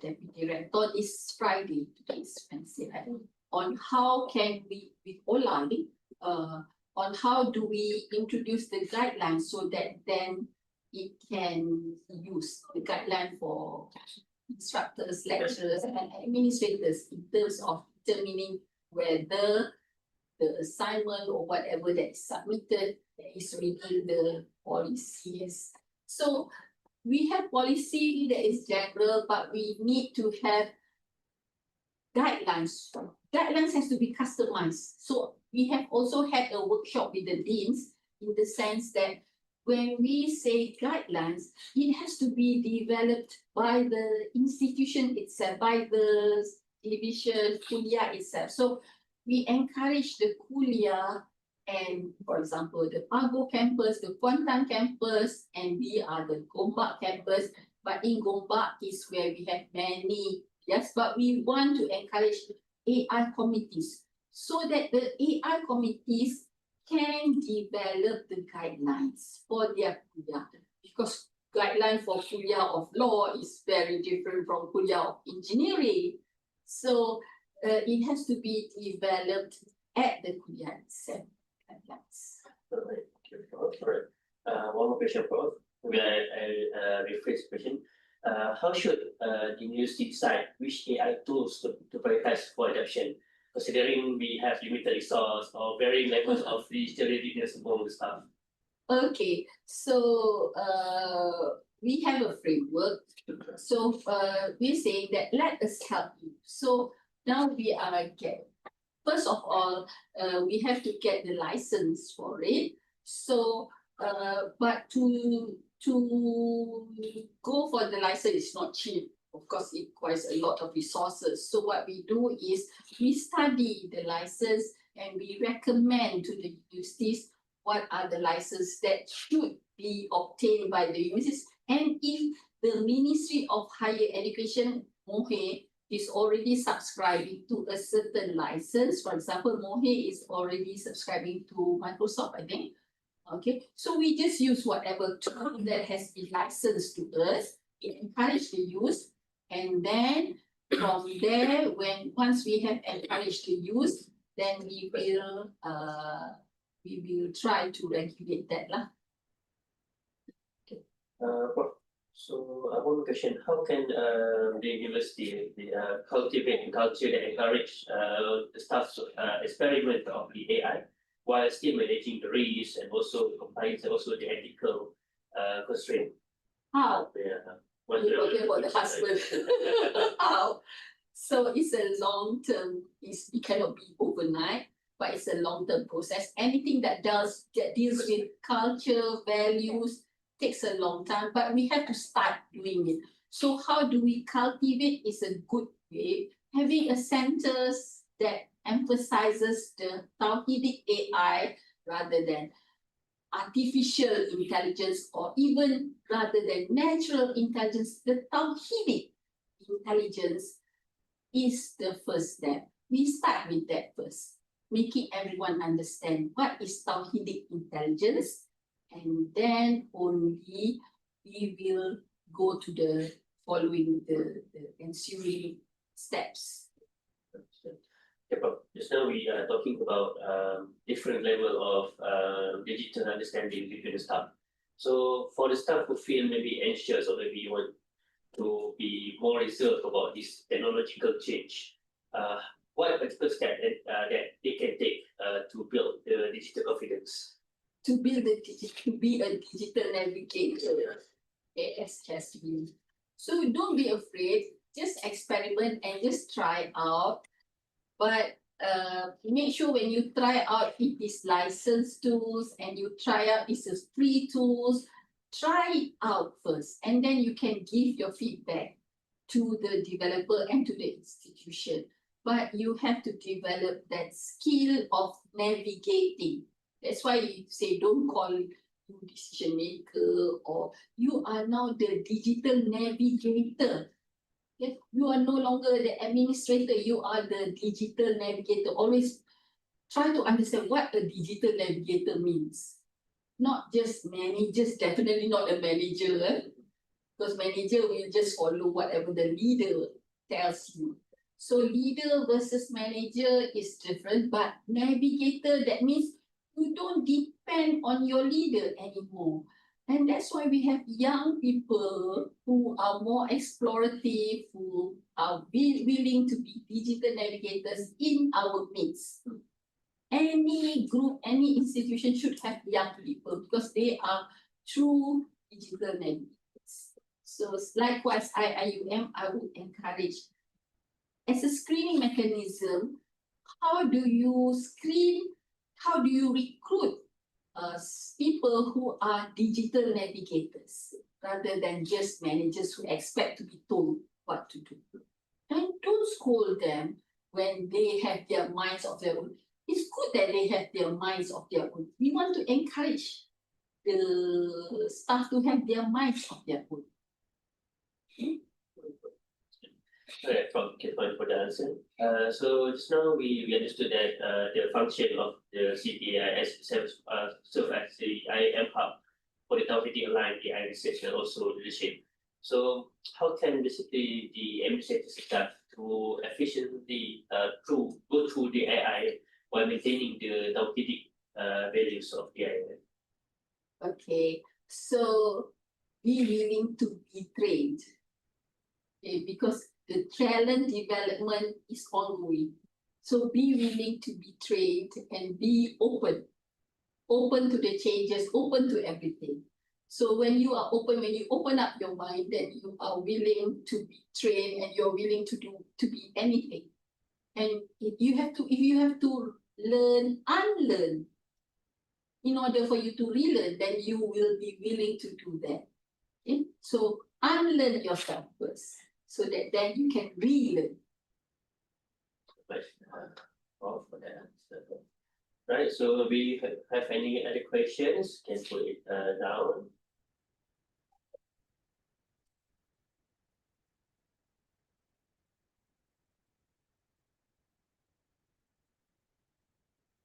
deputy director this Friday, today's Wednesday, right? On how can we, with Olai, on how do we introduce the guidelines so that then it can use the guideline for instructors, lecturers, and administrators in terms of determining whether the assignment or whatever that is submitted is within the policies. So we have policy that is general, but we need to have guidelines. Guidelines has to be customized. So we have also had a workshop with the deans in the sense that when we say guidelines, it has to be developed by the institution itself, by the division, kuliah itself. So we encourage the kuliah and, for example, the Pago campus, the Kuantan campus, and we are the Gombak campus. But in Gombak is where we have many, yes, but we want to encourage AI committees so that the AI committees can develop the guidelines for their kuliah, because guideline for kuliah of law is very different from kuliah of engineering. So it has to be developed at the kuliah itself. Guidelines. Alright, thank you. Alright. One more question, Prof. Maybe I rephrase the question. How should the university decide which AI tools to prioritize for adoption, considering we have limited resource or varying levels of digital readiness among the staff? Okay, so we have a framework. So we're saying that let us help you. So now we are first of all, we have to get the license for it. So but to go for the license is not cheap. Of course, it requires a lot of resources. So what we do is we study the license and we recommend to the universities what are the licenses that should be obtained by the universities. And if the Ministry of Higher Education, MOHE, is already subscribing to a certain license, for example, MOHE is already subscribing to Microsoft, I think. Okay, so we just use whatever tool that has been licensed to us, encourage the use, and then from there, once we have encouraged the use, then we will try to regulate that lah. Prof, so one more question. How can the university cultivate a culture that encourage the staff to experiment of the AI while still managing the risks and also compliance and also the ethical constraint? How? Yeah. You're talking about the husband. How? So it's a long term, it cannot be overnight, but it's a long term process. Anything that deals with culture, values, takes a long time, but we have to start doing it. So how do we cultivate is a good way. Having a centers that emphasizes the Tawhidic AI rather than artificial intelligence, or even rather than natural intelligence, the Tawhidic intelligence is the first step. We start with that first, making everyone understand what is Tawhidic intelligence, and then only we will go to the following the ensuing steps. Okay, Prof. Just now we are talking about different level of digital understanding between the staff. So for the staff who feel maybe anxious or maybe want to be more reserved about this technological change, what practical steps that they can take to build the digital confidence? To be a digital navigator, it has to be. So don't be afraid, just experiment and just try out. But make sure when you try out it is licensed tools and you try out it's a free tools, try it out first, and then you can give your feedback to the developer and to the institution. But you have to develop that skill of navigating. That's why you say don't call you decision maker, or you are now the digital navigator. Okay, you are no longer the administrator, you are the digital navigator. Always try to understand what a digital navigator means. Not just managers, definitely not a manager, because manager will just follow whatever the leader tells you. So leader versus manager is different, but navigator, that means you don't depend on your leader anymore. And that's why we have young people who are more explorative, who are willing to be digital navigators in our midst. Any group, any institution should have young people because they are true digital navigators. So likewise, IUM, I would encourage as a screening mechanism, how do you screen, how do you recruit people who are digital navigators rather than just managers who expect to be told what to do. And don't scold them when they have their minds of their own. It's good that they have their minds of their own. We want to encourage the staff to have their minds of their own. Alright, thank you for the answer. So just now we understood that the function of the CTI serves as the IAM hub for the targeting aligned AI research and also leadership. So how can basically the administrative staff to efficiently go through the AI while maintaining the therapeutic values of the AI? Okay, so be willing to be trained. Okay, because the talent development is ongoing. So be willing to be trained and be open to the changes, open to everything. So when you are open, when you open up your mind, then you are willing to be trained and you're willing to be anything. And if you have to learn, unlearn, in order for you to relearn, then you will be willing to do that. Okay? So unlearn yourself first, so that then you can relearn. All for that answer. Right, so we have any other questions? Can put it down.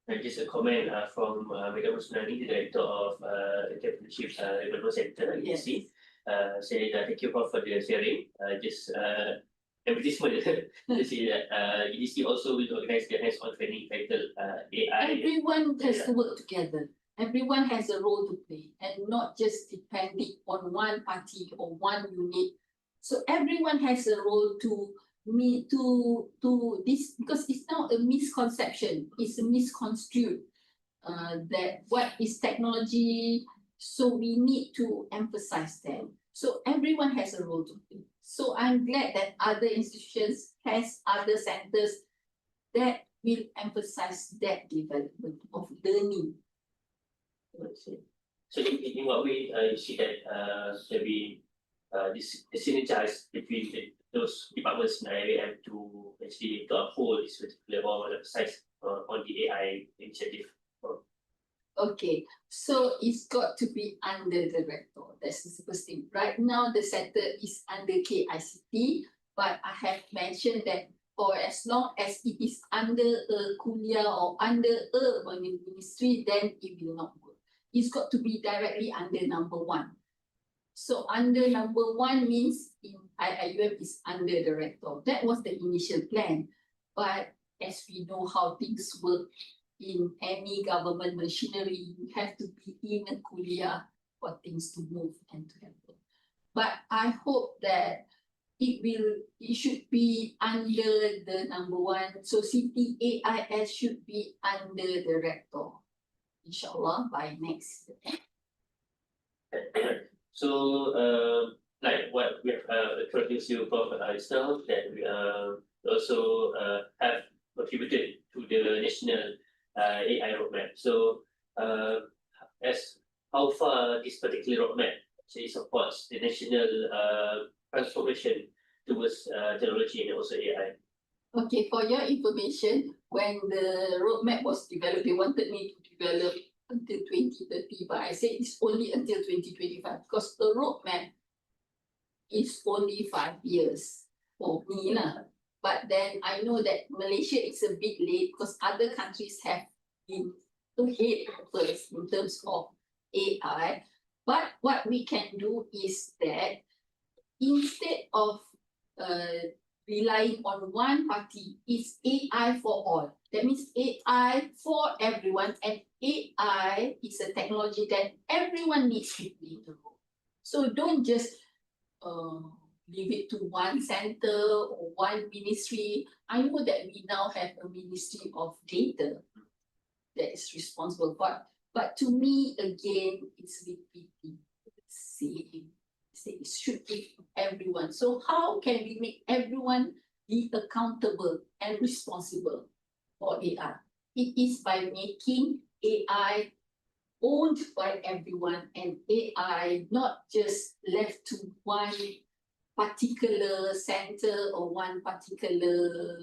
And just a comment from Madam Rusnani, the Director of Entrepreneurship Development Center, EDC, saying that thank you for the sharing. Just advertisement to say that EDC also will organize the hands-on training titled AI. Everyone has to work together. Everyone has a role to play and not just depending on one party or one unit. So everyone has a role to this, because it's not a misconception, it's a misconstrued that what is technology, so we need to emphasize that. So everyone has a role to play. So I'm glad that other institutions has other centers that will emphasize that development of learning. So in what way you see that maybe this synergize between those departments in IAM to actually to uphold this particular or emphasize on the AI initiative? Okay, so it's got to be under the rector. That's the first thing. Right now, the center is under KICT, but I have mentioned that for as long as it is under a kuliah or under a ministry, then it will not work. It's got to be directly under number one. So under number one means in IUM is under the rector. That was the initial plan. But as we know how things work in any government machinery, you have to be in a kuliah for things to move and to happen. But I hope that it should be under the number one. So CTAIS should be under the rector, inshallah, by next year. So like what we have introduced you Prof. Isnal, that we also have contributed to the national AI roadmap. So as how far this particular roadmap actually supports the national transformation towards technology and also AI. Okay, for your information, when the roadmap was developed, they wanted me to develop until 2030, but I said it's only until 2025 because the roadmap is only 5 years. for me lah. But then I know that Malaysia is a bit late because other countries have been ahead first in terms of AI. But what we can do is that instead of relying on one party, it's AI for all. That means AI for everyone, and AI is a technology that everyone needs to play the role. So don't just leave it to one center or one ministry. I know that we now have a Ministry of Data that is responsible, but to me again, it's repeating the same. It should be everyone. So how can we make everyone be accountable and responsible for AI? It is by making AI owned by everyone and AI not just left to one particular center or one particular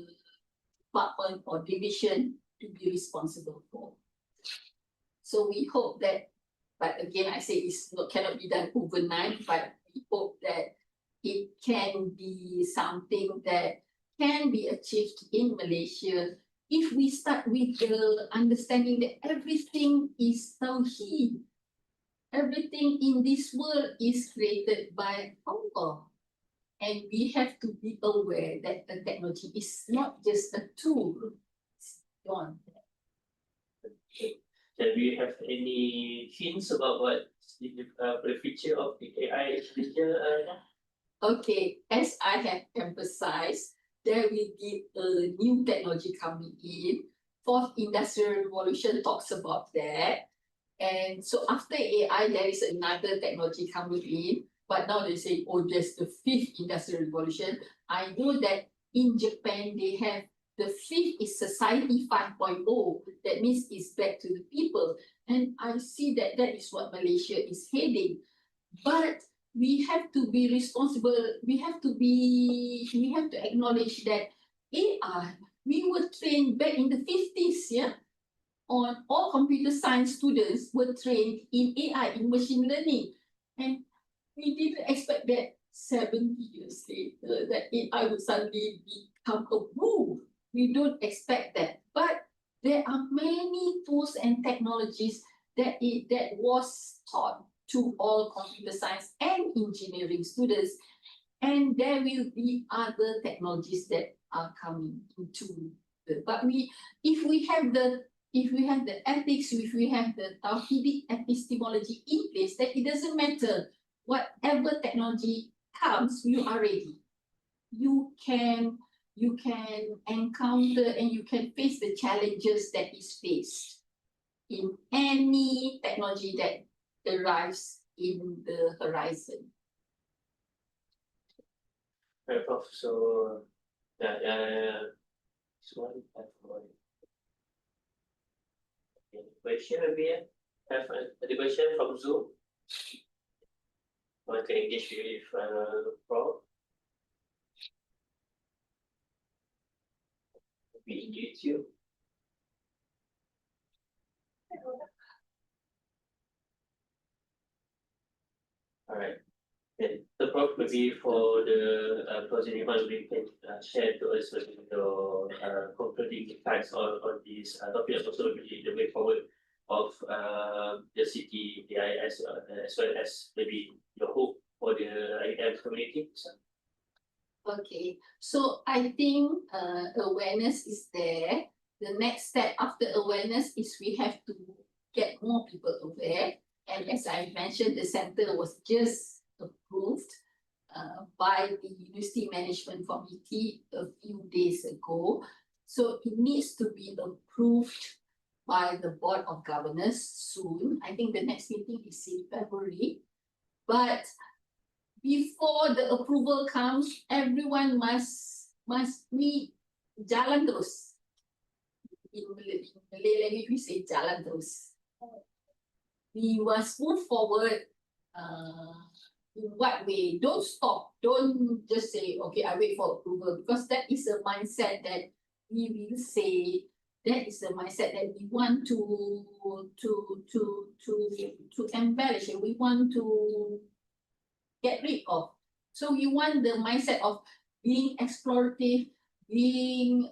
department or division to be responsible for. So we hope that, but again, I say it's not, cannot be done overnight, but we hope that it can be something that can be achieved in Malaysia if we start with the understanding that everything is tawheed. Everything in this world is created by Allah. And we have to be aware that the technology is not just a tool, it's beyond that. Do we have any hints about what the future of the AI in Malaysia? Okay, as I have emphasized, there will be a new technology coming in. Fourth Industrial Revolution talks about that. And so after AI, there is another technology coming in. But now they say, oh, there's the fifth industrial revolution. I know that in Japan, they have the fifth is Society 5.0. That means it's back to the people. And I see that that is what Malaysia is heading. But we have to be responsible. We have to acknowledge that AI, we were trained back in the 50s, yeah? On all computer science students were trained in AI, in machine learning. And we didn't expect that 70 years later that AI would suddenly become a boom. We don't expect that. But there are many tools and technologies that was taught to all computer science and engineering students. And there will be other technologies that are coming into the, but if we have the ethics, if we have the Tawhidic epistemology in place, then it doesn't matter. Whatever technology comes, you are ready. You can encounter and you can face the challenges that is faced in any technology that arrives in the horizon. Right, Prof. So, question maybe? Have a question from Zoom? Want to engage with Prof? We engage you. All right. Then the Prof, maybe for the closing remarks, we can share to us your concluding facts on this topic, and also the way forward of the city, the IS, as well as maybe your hope for the IM community. Okay, so I think awareness is there. The next step after awareness is we have to get more people aware. And as I mentioned, the center was just approved by the University Management Committee a few days ago. So it needs to be approved by the Board of Governors soon. I think the next meeting is in February. But before the approval comes, everyone must be jalan terus. In Malay language, we say jalan terus. We must move forward. In what way? Don't stop. Don't just say, okay, I wait for approval, because that is a mindset that we will say. That is the mindset that we want to embellish, and we want to get rid of. So we want the mindset of being explorative, being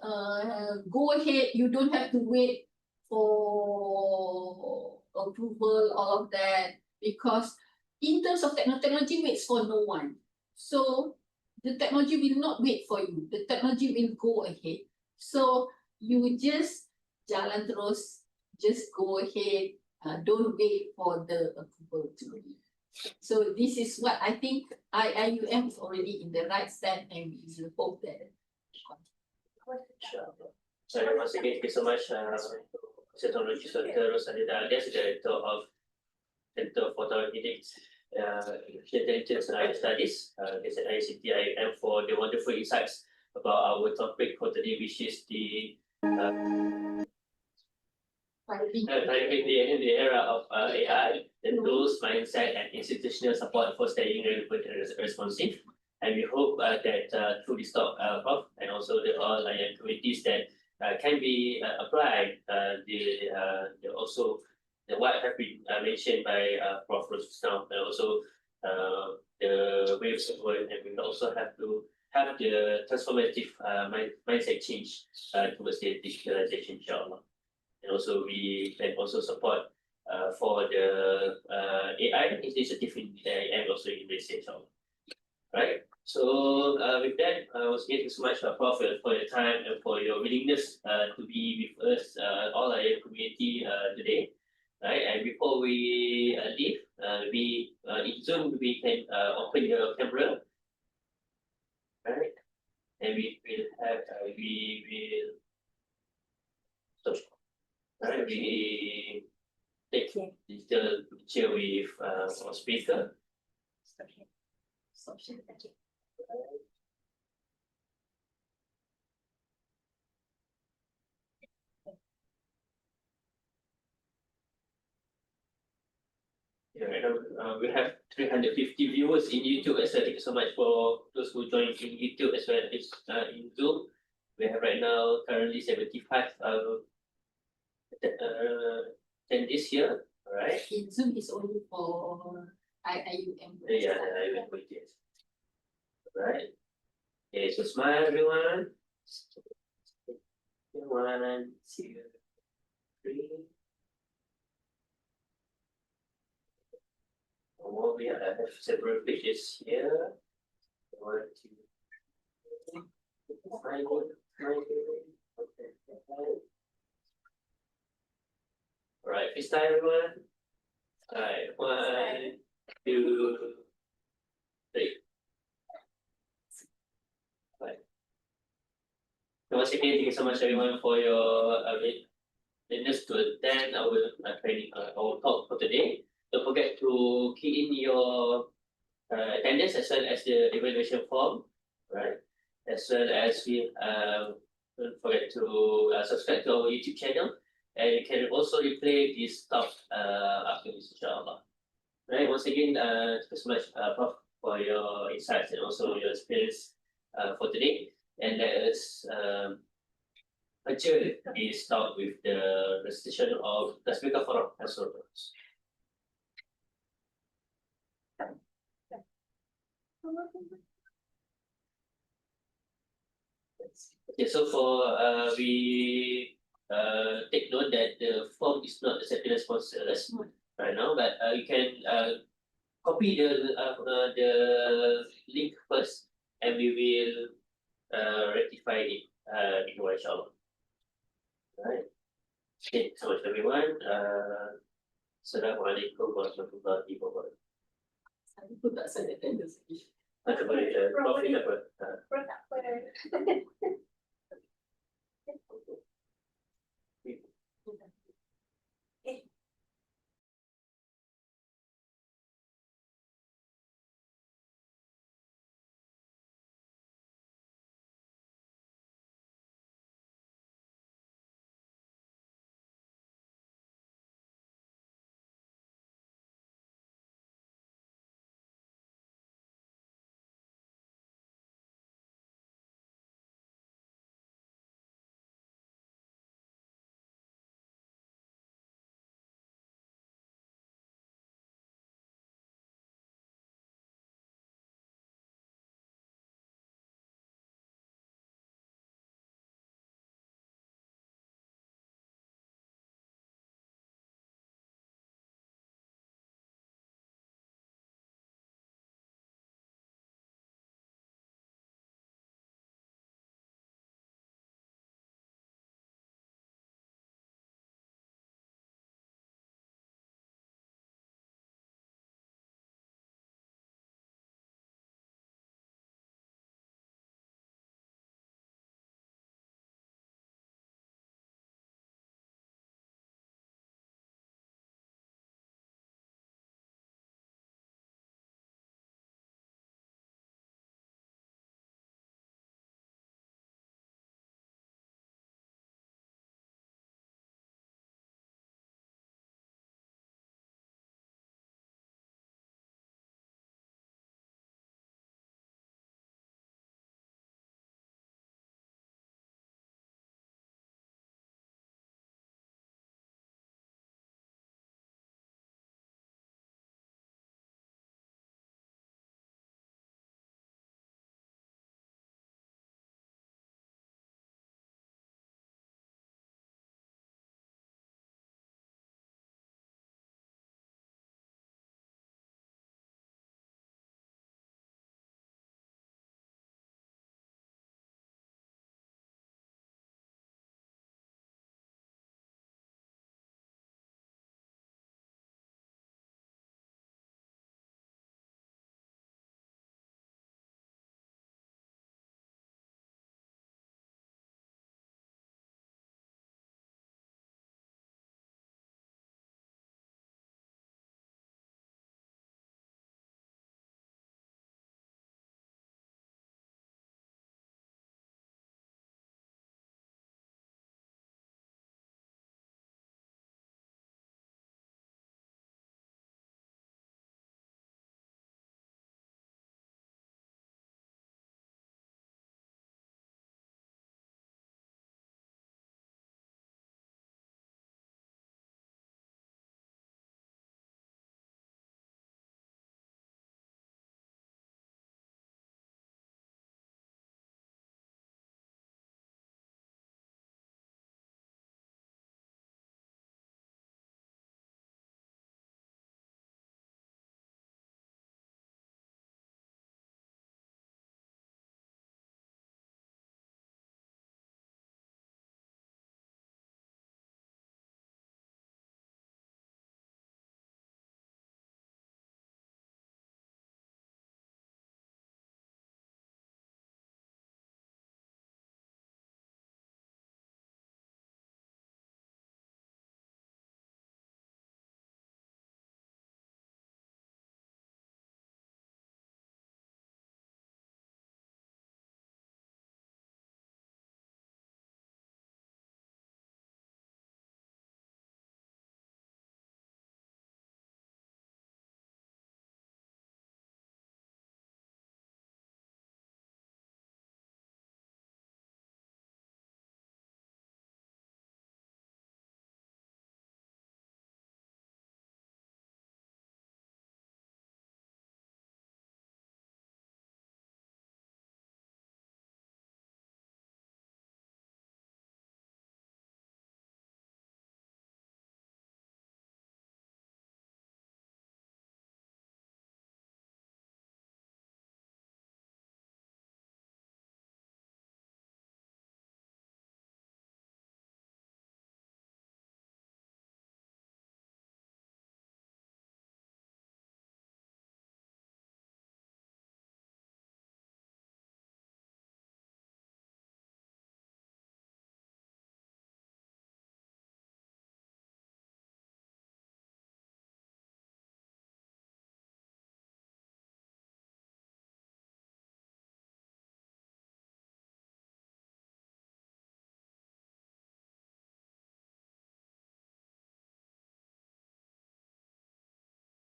go ahead, you don't have to wait for approval, all of that, because in terms of technology waits for no one. So the technology will not wait for you. The technology will go ahead. So you just jalan terus, just go ahead. Don't wait for the approval to be. So this is what I think IIUM is already in the right step, and we will hope that. So once again, thank you so much, Technology Center Rosalida Alias, Director of Center for Therapeutics, Intelligence and Studies, at ICT IIM, for the wonderful insights about our topic for today, which is the the era of AI, the tools, mindset, and institutional support for staying relevant and responsive. And we hope that through this talk, Prof, and also the all activities that can be applied, also what have been mentioned by Prof Rose now, and also the waves of work, and we also have to have the transformative mindset change towards the digitalization, inshallah. And also we can also support for the AI initiative in and also in Malaysia, inshallah. Right. So with that, once again, thank you so much, Prof, for your time and for your willingness to be with us, all our community today. Right. And before we leave, in Zoom we can open your camera. Right. And we will have right, we take digital picture with our speaker. Yeah, right now we have 350 viewers in YouTube as well. Thank you so much for those who joined in YouTube as well as in Zoom. We have right now currently 75 attendees here. All right. In Zoom is only for IIUM. Yeah, I will put it. Right. Okay, so smile everyone. 1, 2, 3. Oh, we have several pages here. 1, 2, 3. All right, freestyle everyone. All right, 1, 2, 3. Right. Once again, thank you so much everyone for your willingness to attend our training, our talk for today. Don't forget to key in your attendance as well as the evaluation form, right? As well as we don't forget to subscribe to our YouTube channel, and you can also replay this talk after this, inshallah. Right. Once again, thank you so much, Prof, for your insights and also your experience for today. And let us adjourn this talk with the recitation of Tasbihah for Rasulullah. Okay, so for we take note that the form is not accepted as sponsors right now, but you can copy the link first, and we will rectify it in a while, inshallah. Right. Okay, so much everyone. Assalamualaikum warahmatullahi wabarakatuh. Aku tak sadar attendance lagi. Ada boleh profit apa? Product.